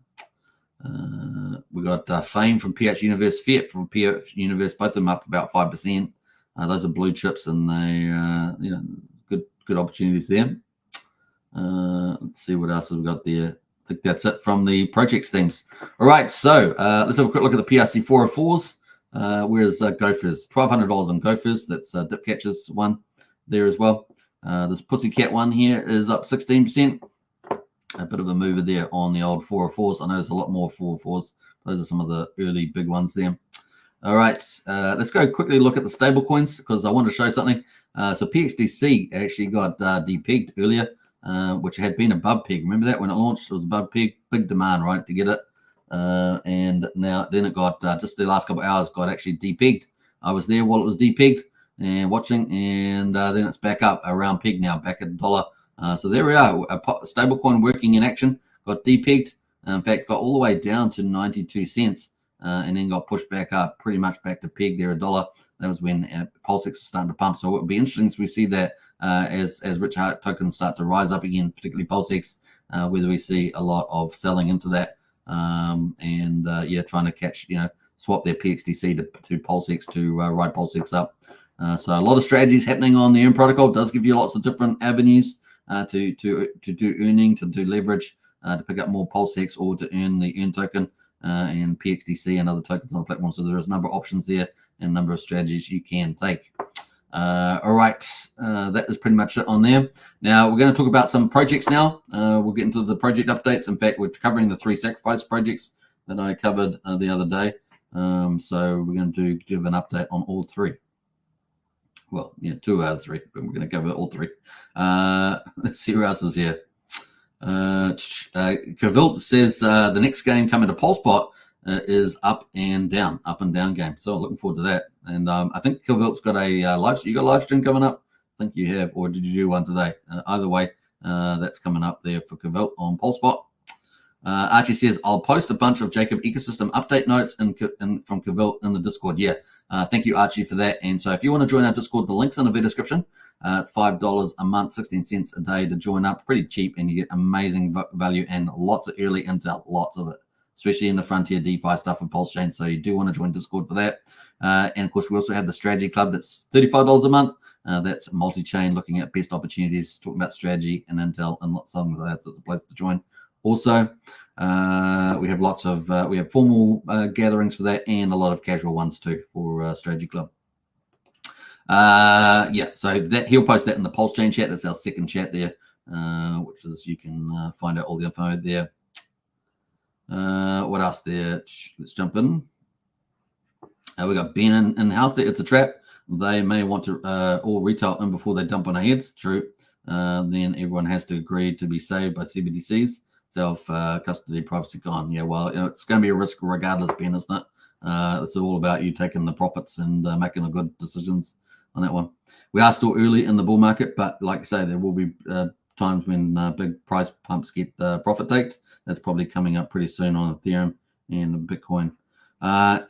We got Fame from PH Universe, Fiat from PH Universe, both of them up about 5%. Those are blue chips, and they, good opportunities there. Let's see what else we've got there. I think that's it from the projects themes. All right, so let's have a quick look at the PRC 404s. Where's Gophers? $1,200 on Gophers. That's Dip Catchers one there as well. This Pussycat one here is up 16%. A bit of a mover there on the old 404s. I know there's a lot more 404s. Those are some of the early big ones there. All right, let's go quickly look at the stable coins because I want to show something. So PXDC actually got depegged earlier, which had been above peg. Remember that when it launched, it was above peg. Big demand, right, to get it. And now then it got just the last couple of hours got actually depegged. I was there while it was depegged and watching, and then it's back up around peg now, back at $1. So there we are, a stablecoin working in action. Got depegged. In fact, got all the way down to 92 cents, and then got pushed back up, pretty much back to peg there, $1. That was when Pulsex was starting to pump. So it would be interesting as we see that as rich heart tokens start to rise up again, particularly Pulsex, whether we see a lot of selling into that. Trying to catch, swap their PXDC to Pulsex to ride Pulsex up. So a lot of strategies happening on the Earn protocol. It does give you lots of different avenues to do earning, to do leverage, to pick up more Pulsex or to earn the Earn token and PXDC and other tokens on the platform. So there's a number of options there and a number of strategies you can take. All right, that is pretty much it on there. Now we're going to talk about some projects now. We'll get into the project updates. In fact, we're covering the 3 Sacrifice projects that I covered the other day. So we're going to give an update on all 3. Well, yeah, 2 out of 3, but we're going to cover all 3. Let's see who else is here. Cavilt says the next game coming to Pulsebot is up and down game. So looking forward to that. And I think Cavilt's got a you got a live stream coming up? I think you have, or did you do one today? Either way, that's coming up there for Cavilt on Pulsebot. Archie says, I'll post a bunch of Jacob ecosystem update notes from Cavilt in the Discord. Yeah, thank you, Archie, for that. And so if you want to join our Discord, the link's in the video description. It's $5 a month, 16 cents a day to join up. Pretty cheap, and you get amazing value and lots of early intel, lots of it, especially in the frontier DeFi stuff with Pulsechain. So you do want to join Discord for that. And of course, we also have the strategy club that's $35 a month. That's multi-chain, looking at best opportunities, talking about strategy and intel and something like that. So it's a place to join. Also, we have lots of we have formal gatherings for that, and a lot of casual ones too for strategy club. Yeah, so that he'll post that in the Pulsechain chat. That's our second chat there, which is you can find out all the info there. What else there? Let's jump in. We got Ben in the house there. It's a trap. They may want to all retail in before they dump on our heads. True. Then everyone has to agree to be saved by CBDCs. Self-custody, privacy gone. Yeah, well, it's going to be a risk regardless, Ben, isn't it? It's all about you taking the profits and making the good decisions on that one. We are still early in the bull market, but like I say, there will be times when big price pumps get profit takes. That's probably coming up pretty soon on Ethereum and Bitcoin.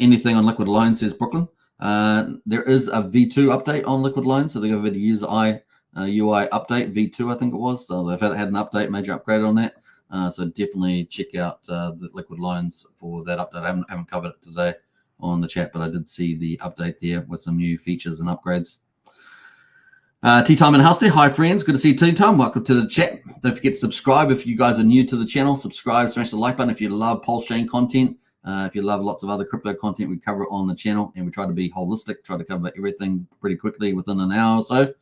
Anything on liquid loans, says Brooklyn. There is a V2 update on liquid loans, so they got a user UI update, V2 I think it was. So they've had an update, major upgrade on that. So definitely check out the liquid loans for that update. I haven't covered it today on the chat, but I did see the update there with some new features and upgrades. Tea Time in the house there. Hi friends, good to see you, Tea Time. Welcome to the chat. Don't forget to subscribe if you guys are new to the channel. Subscribe, smash the like button if you love Pulsechain content. If you love lots of other crypto content, we cover it on the channel, and we try to be holistic, try to cover everything pretty quickly within an hour or so.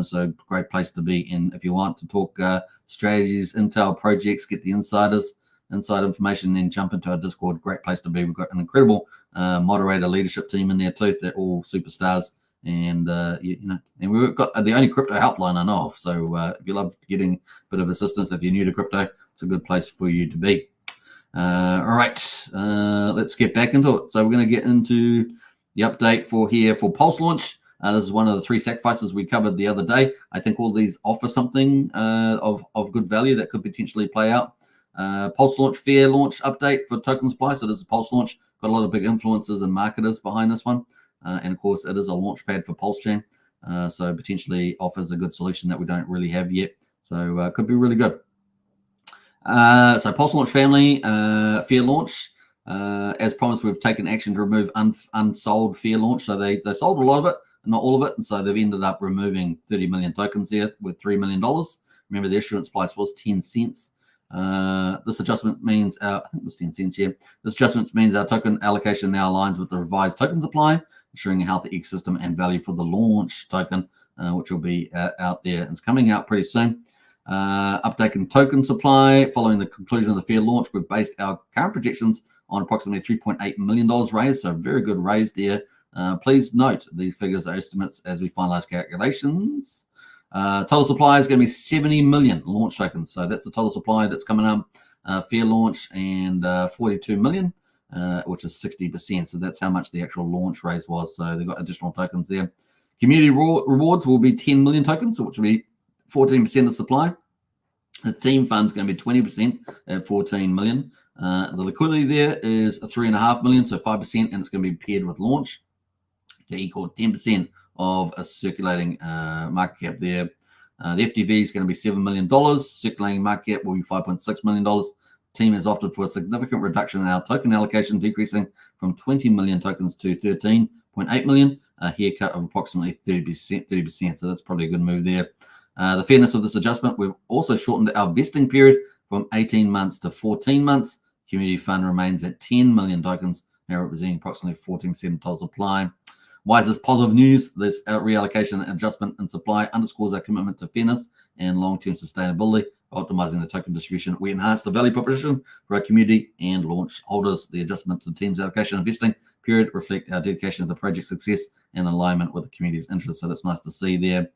So great place to be in if you want to talk strategies, intel, projects, get the inside information, then jump into our Discord. Great place to be. We've got an incredible moderator leadership team in there too. They're all superstars, and and we've got the only crypto helpline I know of. So if you love getting a bit of assistance, if you're new to crypto, it's a good place for you to be. All right, let's get back into it. So we're going to get into the update for Pulse launch. This is one of the 3 sacrifices we covered the other day. I think all these offer something of good value that could potentially play out. Pulse launch, fair launch update for token supply. So this is Pulse launch. Got a lot of big influencers and marketers behind this one. And of course, it is a launch pad for Pulsechain. So potentially offers a good solution that we don't really have yet. So it could be really good. So Pulse launch family, fair launch. As promised, we've taken action to remove unsold fair launch. So they sold a lot of it, not all of it, and so they've ended up removing 30 million tokens here with $3 million. Remember, the issuance price was 10 cents. This adjustment means I think it was 10 cents. Yeah, this adjustment means our token allocation now aligns with the revised token supply, ensuring a healthy ecosystem and value for the launch token, which will be out there. It's coming out pretty soon. Update in token supply following the conclusion of the fair launch. We've based our current projections on approximately $3.8 million raised, so very good raise there. Please note these figures are estimates as we finalize calculations. Total supply is going to be 70 million launch tokens. So that's the total supply that's coming up. Fair launch and 42 million, which is 60%. So that's how much the actual launch raise was. So they've got additional tokens there. Community rewards will be 10 million tokens, which will be 14% of supply. The team fund's going to be 20% at 14 million. The liquidity there is 3.5 million, so 5%, and it's going to be paired with launch to equal 10% of a circulating market cap there. The FTV is going to be $7 million. Circulating market cap will be $5.6 million. The team has opted for a significant reduction in our token allocation, decreasing from 20 million tokens to 13.8 million, a haircut of approximately 30%. So that's probably a good move there. The fairness of this adjustment, we've also shortened our vesting period from 18 months to 14 months. Community fund remains at 10 million tokens, now representing approximately 14% of total supply. Why is this positive news? This reallocation and adjustment in supply underscores our commitment to fairness and long-term sustainability. Optimizing the token distribution, we enhance the value proposition for our community and launch holders. The adjustment to the team's allocation and vesting period reflect our dedication to the project success and alignment with the community's interests. So that's nice to see there.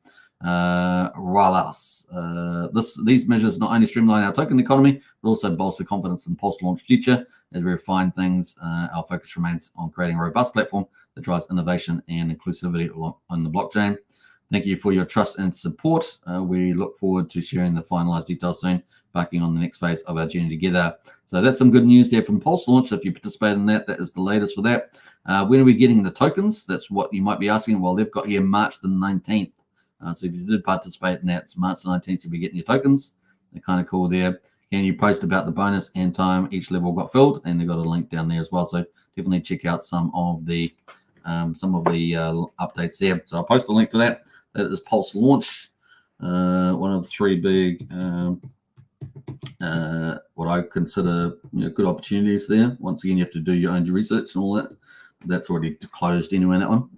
These measures not only streamline our token economy, but also bolster confidence in the post-launch future. As we refine things, our focus remains on creating a robust platform that drives innovation and inclusivity on the blockchain. Thank you for your trust and support. We look forward to sharing the finalized details soon, embarking on the next phase of our journey together. So that's some good news there from Pulse Launch. So if you participate in that, that is the latest for that. When are we getting the tokens? That's what you might be asking. Well, they've got here March the 19th. So if you did participate in that, it's March the 19th, you'll be getting your tokens. They're kind of cool there. Can you post about the bonus and time each level got filled? And they've got a link down there as well. So definitely check out some of the updates there. So I'll post the link to that. That is Pulse Launch, one of the three big, what I consider good opportunities there. Once again, you have to do your own research and all that. That's already closed anyway, that one.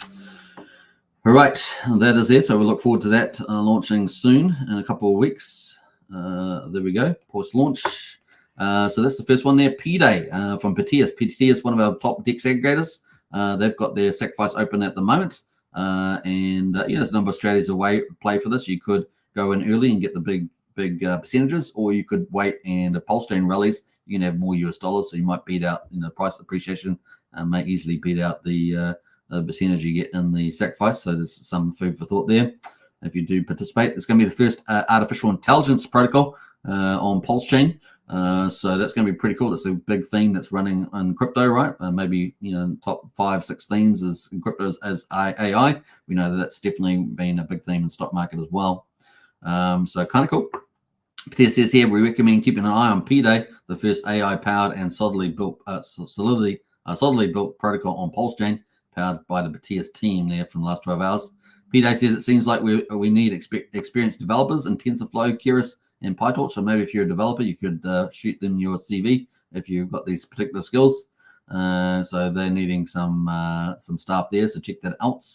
All right, that is there. So we look forward to that launching soon in a couple of weeks. There we go, Pulse Launch. So that's the first one there. P-Day from Petius. Petius, one of our top DEX aggregators. They've got their sacrifice open at the moment. There's a number of strategies to play for this. You could go in early and get the big percentages, or you could wait and the Pulsechain rallies, you can have more US dollars, so you might beat out price appreciation, may easily beat out the percentage you get in the sacrifice. So there's some food for thought there if you do participate. It's going to be the first artificial intelligence protocol on Pulsechain. So that's going to be pretty cool. It's a big theme that's running on crypto, right? Maybe top 5-6 themes is in crypto as AI. We know that that's definitely been a big theme in stock market as well. So kind of cool. Peter says here, we recommend keeping an eye on P-Day, the first AI-powered and solidly built protocol on Pulsechain, powered by the Petius team there from the last 12 hours. P-Day says it seems like we need experienced developers in TensorFlow, Keras, and PyTorch. So maybe if you're a developer, you could shoot them your CV if you've got these particular skills. So they're needing some staff there. So check that out.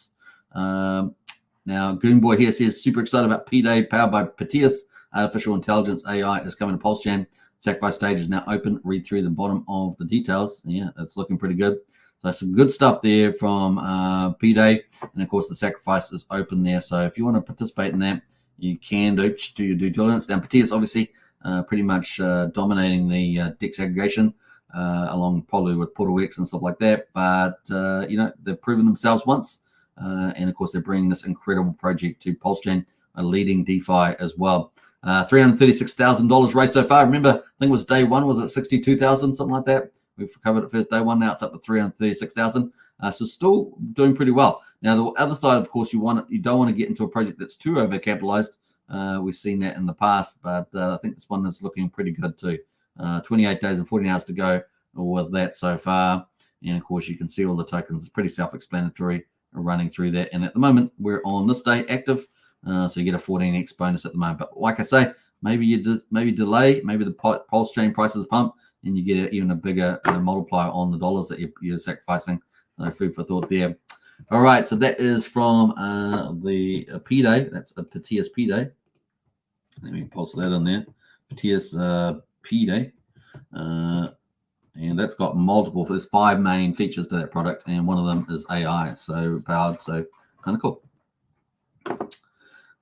Now Goonboy here says super excited about P-Day powered by Petius. Artificial intelligence AI is coming to Pulsechain. Sacrifice stage is now open. Read through the bottom of the details. Yeah, it's looking pretty good. So some good stuff there from P-Day. And of course, the sacrifice is open there. So if you want to participate in that, you can do your due diligence. Now, Petius obviously pretty much dominating the DEX aggregation, along probably with PortalX and stuff like that. But, they've proven themselves once. And of course, they're bringing this incredible project to Pulsechain, a leading DeFi as well. $336,000 raised so far. Remember, I think it was day one, was it 62,000, something like that? We've covered it first day one. Now it's up to 336,000. So still doing pretty well. Now the other side, of course, you don't want to get into a project that's too overcapitalized. We've seen that in the past, but I think this one is looking pretty good too. 28 days and 14 hours to go with that so far. And of course, you can see all the tokens. It's pretty self-explanatory running through that. And at the moment, we're on this day active. So you get a 14x bonus at the moment. But like I say, maybe delay, maybe the Pulsechain prices pump, and you get even a bigger multiplier on the dollars that you're sacrificing. Food for thought there. All right, so that is from the P-Day. That's a Petius P-Day. Let me post that in there. Petius P-Day. And that's got multiple. There's 5 main features to that product, and one of them is AI, so powered, so kind of cool.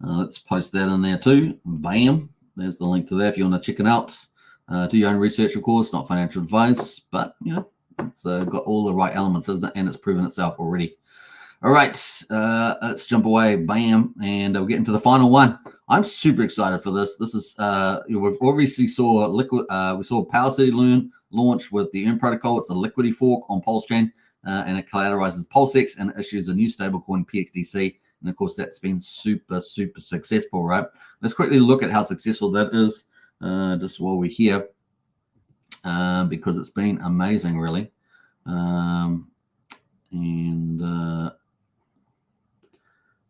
Let's post that in there too. Bam. There's the link to that if you want to check it out. Do your own research, of course, not financial advice, but it's got all the right elements, isn't it? And it's proven itself already. All right, let's jump away. Bam. And we'll get into the final one. I'm super excited for this. This is we've obviously saw Liquid. We saw Power City Learn launch with the Earn protocol. It's a Liquidity fork on Pulsechain, and it collateralizes Pulsex and issues a new stablecoin PXDC. And of course, that's been super successful, right? Let's quickly look at how successful that is, just while we're here, because it's been amazing, really.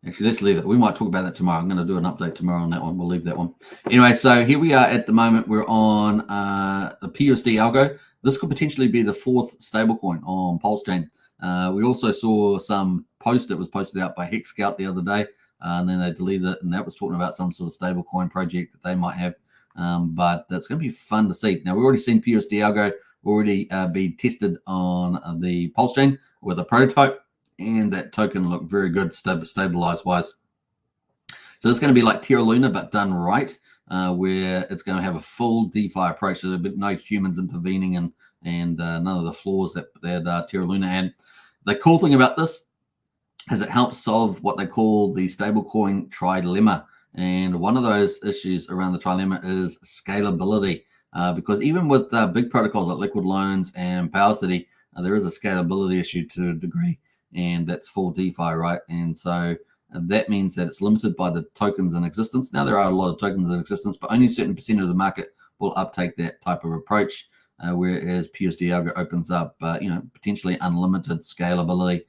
Actually, let's leave it. We might talk about that tomorrow. I'm going to do an update tomorrow on that one. We'll leave that one. Anyway, so here we are at the moment. We're on the PUSD algo. This could potentially be the 4th stablecoin on Pulsechain. We also saw some post that was posted out by Hex Scout the other day, and then they deleted it, and that was talking about some sort of stablecoin project that they might have. But that's going to be fun to see. Now, we've already seen PUSD algo already be tested on the Pulsechain with a prototype, and that token looked very good stabilized wise. So it's going to be like Terra Luna, but done right, where it's going to have a full DeFi approach. So there'll be no humans intervening and none of the flaws that Terra Luna had. The cool thing about this is it helps solve what they call the stablecoin trilemma. And one of those issues around the trilemma is scalability, because even with big protocols like Liquid Loans and PowerCity, there is a scalability issue to a degree, and that's full DeFi, right? And so that means that it's limited by the tokens in existence. Now, there are a lot of tokens in existence, but only a certain percent of the market will uptake that type of approach, whereas PUSD Algo opens up, potentially unlimited scalability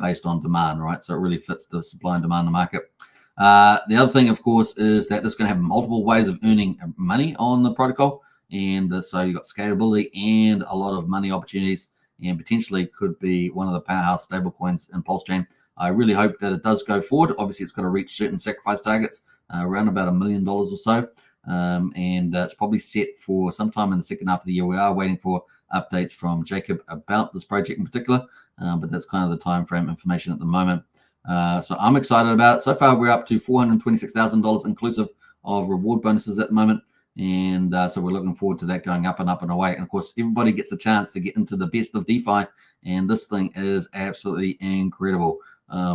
based on demand, right? So it really fits the supply and demand in the market. The other thing, of course, is that this is going to have multiple ways of earning money on the protocol. And so you've got scalability and a lot of money opportunities, and potentially could be one of the powerhouse stablecoins in Pulsechain. I really hope that it does go forward. Obviously, it's got to reach certain sacrifice targets, around about $1 million or so. And it's probably set for sometime in the second half of the year. We are waiting for updates from Jacob about this project in particular, but that's kind of the time frame information at the moment. So I'm excited about it. So far, we're up to $426,000 inclusive of reward bonuses at the moment. And so we're looking forward to that going up and up and away. And of course, everybody gets a chance to get into the best of DeFi. And this thing is absolutely incredible.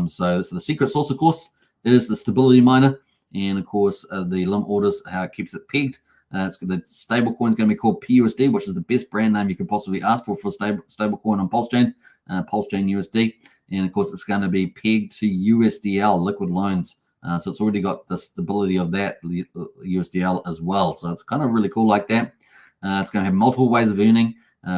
So the secret sauce, of course, is the stability miner. And of course, the limit orders, how it keeps it pegged. The stable coin is going to be called PUSD, which is the best brand name you could possibly ask for stable coin on Pulsechain, Pulsechain USD. And of course, it's going to be pegged to USDL, liquid loans. So it's already got the stability of that USDL as well. So it's kind of really cool like that. It's going to have multiple ways of earning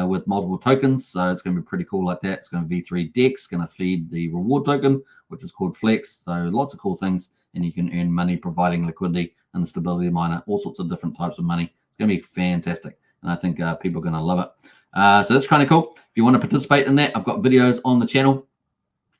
with multiple tokens. So it's going to be pretty cool like that. It's going to be V3 DEX, going to feed the reward token, which is called Flex. So lots of cool things. And you can earn money providing liquidity and the stability miner, all sorts of different types of money. It's going to be fantastic. And I think people are going to love it. So that's kind of cool. If you want to participate in that, I've got videos on the channel.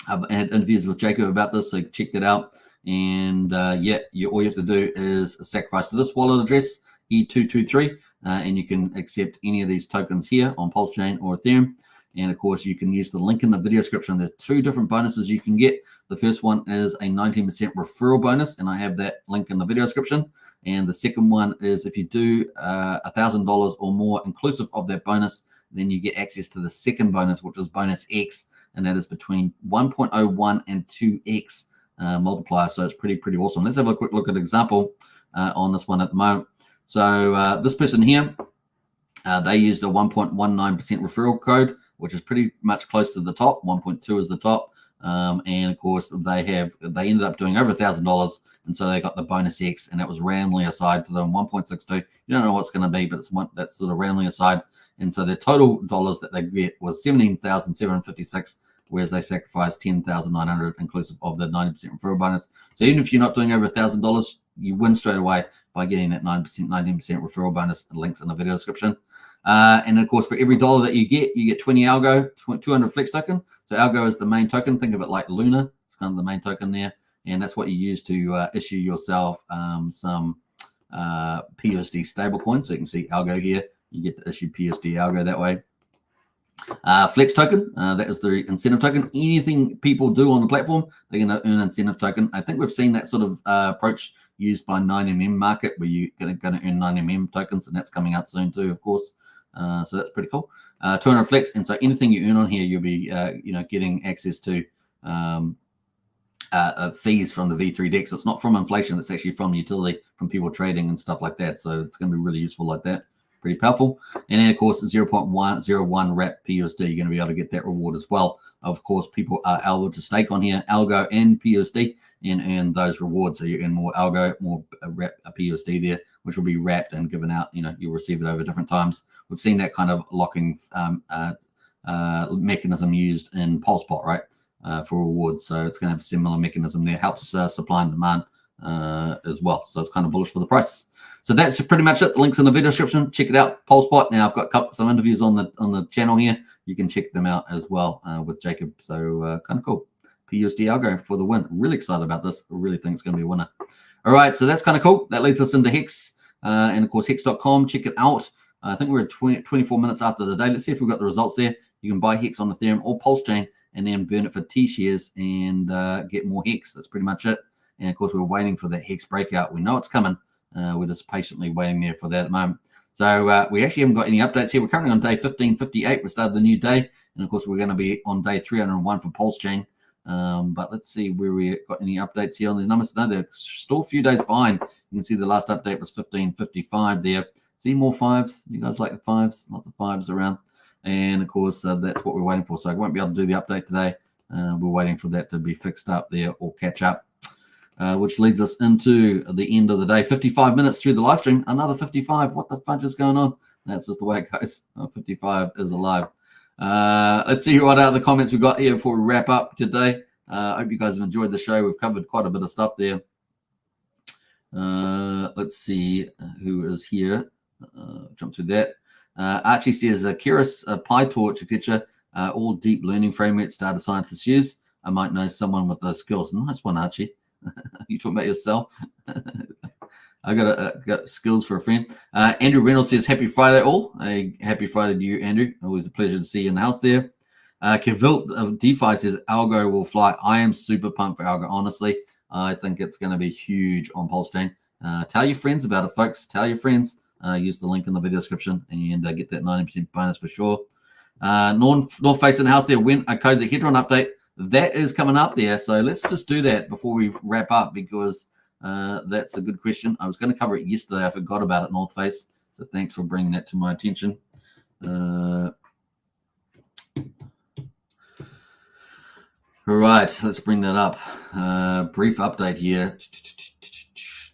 I've had interviews with Jacob about this, so check that out. And all you have to do is sacrifice to this wallet address, E223, and you can accept any of these tokens here on Pulsechain or Ethereum. And of course, you can use the link in the video description. There's 2 different bonuses you can get. The first one is a 19% referral bonus, and I have that link in the video description. And the second one is if you do $1,000 or more inclusive of that bonus, then you get access to the second bonus, which is bonus X, and that is between 1.01 and 2x multiplier. So it's pretty awesome. Let's have a quick look at an example on this one at the moment. So this person here, they used a 1.19% referral code, which is pretty much close to the top. 1.2 is the top. And of course, they ended up doing over $1,000, and so they got the bonus X, and that was randomly assigned to them 1.62. You don't know what it's going to be, but that's sort of randomly assigned. And so their total dollars that they get was 17,756, whereas they sacrificed 10,900 inclusive of the 90% referral bonus. So even if you're not doing over $1,000, you win straight away by getting that 19% referral bonus. The link's in the video description. And of course, for every dollar that you get 20 algo, 200 flex token. So algo is the main token. Think of it like Luna. It's kind of the main token there. And that's what you use to issue yourself some PUSD stablecoin. So you can see algo here. You get to issue PUSD algo that way. Flex token, that is the incentive token. Anything people do on the platform, they're going to earn incentive token. I think we've seen that sort of approach used by 9mm market, where you're going to earn 9mm tokens, and that's coming out soon too, of course. So that's pretty cool. 200 flex, and so anything you earn on here, you'll be getting access to fees from the V3 DEX. So it's not from inflation; it's actually from utility, from people trading and stuff like that. So it's going to be really useful like that. Pretty powerful. And then, of course, 0.101 wrap PUSD, you're going to be able to get that reward as well. Of course, people are able to stake on here, algo and PUSD, and earn those rewards. So you earn more algo, more wrap PUSD there, which will be wrapped and given out. You'll receive it over different times. We've seen that kind of locking mechanism used in PulseBot, right, for rewards. So it's going to have a similar mechanism there. Helps supply and demand as well. So it's kind of bullish for the price. So that's pretty much it. The link's in the video description. Check it out. PulseBot. Now I've got some interviews on the channel here. You can check them out as well with Jacob. So kind of cool. PUSD algo for the win. Really excited about this. I really think it's going to be a winner. All right. So that's kind of cool. That leads us into Hex. And of course, hex.com. Check it out. I think we're at 24 minutes after the day. Let's see if we've got the results there. You can buy Hex on Ethereum or Pulsechain and then burn it for T shares and get more Hex. That's pretty much it. And of course, we're waiting for that Hex breakout. We know it's coming. We're just patiently waiting there for that at the moment. So we actually haven't got any updates here. We're currently on day 1558. We started the new day. And of course, we're going to be on day 301 for Pulsechain. But let's see where we got any updates here on the numbers. No, they're still a few days behind. You can see the last update was 1555 there. See more fives? You guys like the fives? Lots of fives around. And of course, that's what we're waiting for. So I won't be able to do the update today. We're waiting for that to be fixed up there or catch up. Which leads us into the end of the day. 55 minutes through the live stream. Another 55. What the fudge is going on? That's just the way it goes. 55 is alive. Let's see what other comments we got here before we wrap up today. I hope you guys have enjoyed the show. We've covered quite a bit of stuff there. Let's see who is here. Jump to that. Archie says, Keras, PyTorch, etc. All deep learning frameworks data scientists use. I might know someone with those skills. Nice one, Archie. You talking about yourself? I got skills for a friend. Andrew Reynolds says, happy Friday all. Happy Friday to you, Andrew. Always a pleasure to see you in the house there. Kevilt of DeFi says, Algo will fly. I am super pumped for Algo, honestly. I think it's going to be huge on Pulsechain. Tell your friends about it, folks. Tell your friends. Use the link in the video description and get that 90% bonus for sure. North Face in the house there. When a Cozy Hedron update. That is coming up there. So let's just do that before we wrap up because that's a good question. I was going to cover it yesterday. I forgot about it, North Face. So thanks for bringing that to my attention. All right, let's bring that up. Brief update here.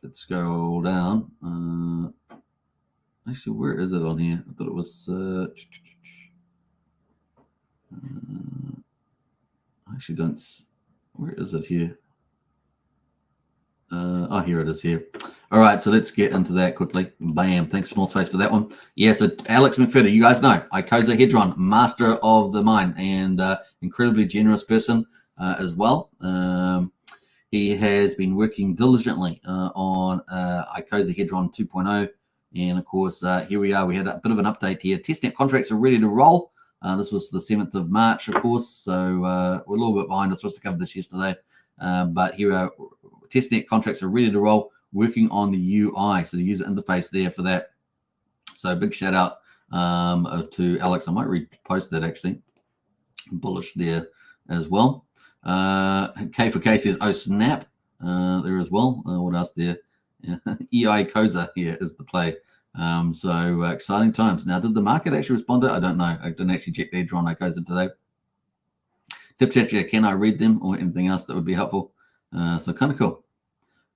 Let's go down. Actually, where is it on here? I thought it was... actually don't. Where is it here? Oh, here it is here. All right, so let's get into that quickly. Bam. Thanks, Small Space, for that one. Yeah, so Alex McFitter, you guys know, Icosahedron, master of the mine and incredibly generous person as well. He has been working diligently on Icosahedron 2.0. And of course, here we are. We had a bit of an update here. Testnet contracts are ready to roll. This was the 7th of March, of course, so we're a little bit behind. I was supposed to cover this yesterday, but here are testnet contracts are ready to roll, working on the UI, so the user interface there for that. So big shout out to Alex. I might repost that actually. Bullish there as well. K4K says, oh snap, there as well. What else there? EI Koza here is the play. So exciting times. Now, did the market actually respond to it? I don't know. I didn't actually check their Edron Icosa today. Tip chat, can I read them or anything else that would be helpful? So kind of cool.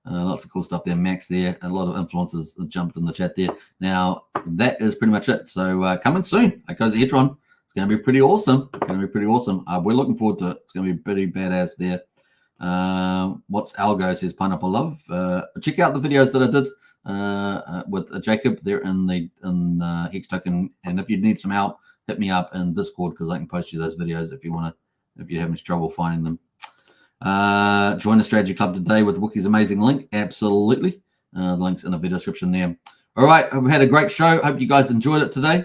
Lots of cool stuff there. Max there. A lot of influencers jumped in the chat there. Now, that is pretty much it. So coming soon. Icosa Hedron. It's going to be pretty awesome. We're looking forward to it. It's going to be pretty badass there. What's Algo, says Pineapple Love. Check out the videos that I did with Jacob there in Hex Token, and if you need some help, hit me up in Discord because I can post you those videos if you're having trouble finding them. Join the strategy club today with Wookie's amazing link. Absolutely, the link's in the video description there. All right, we've had a great show. Hope you guys enjoyed it today.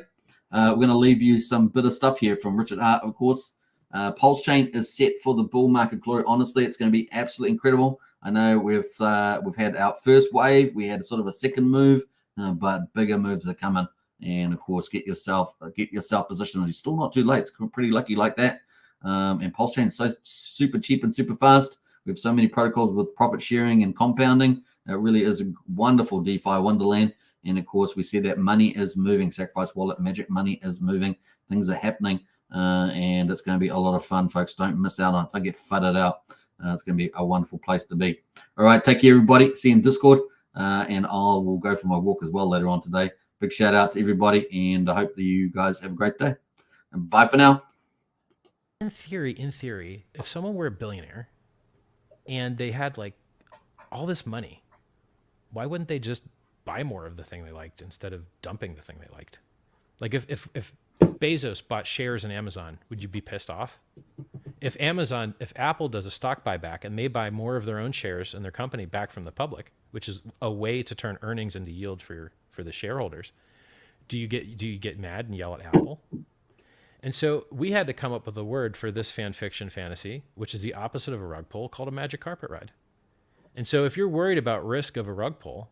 We're going to leave you some bit of stuff here from Richard Hart, of course. Pulsechain is set for the bull market glory. Honestly, it's going to be absolutely incredible. I know we've had our first wave. We had sort of a second move, but bigger moves are coming. And of course, get yourself positioned. You're still not too late. It's pretty lucky like that. And Pulsechain is so super cheap and super fast. We have so many protocols with profit sharing and compounding. It really is a wonderful DeFi wonderland. And of course, we see that money is moving. Sacrifice Wallet Magic money is moving. Things are happening. And it's going to be a lot of fun, folks. Don't miss out on it. Don't get fudded out. It's going to be a wonderful place to be. All right, take care, everybody. See you in Discord, and will go for my walk as well later on today. Big shout out to everybody, and I hope that you guys have a great day. And bye for now. In theory, if someone were a billionaire and they had like all this money, why wouldn't they just buy more of the thing they liked instead of dumping the thing they liked? Like if Bezos bought shares in Amazon, would you be pissed off? If Apple does a stock buyback and they buy more of their own shares in their company back from the public, which is a way to turn earnings into yield for the shareholders, do you get mad and yell at Apple? And so we had to come up with a word for this fan fiction fantasy, which is the opposite of a rug pull, called a magic carpet ride. And so if you're worried about risk of a rug pull,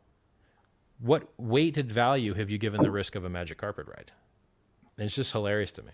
what weighted value have you given the risk of a magic carpet ride? And it's just hilarious to me.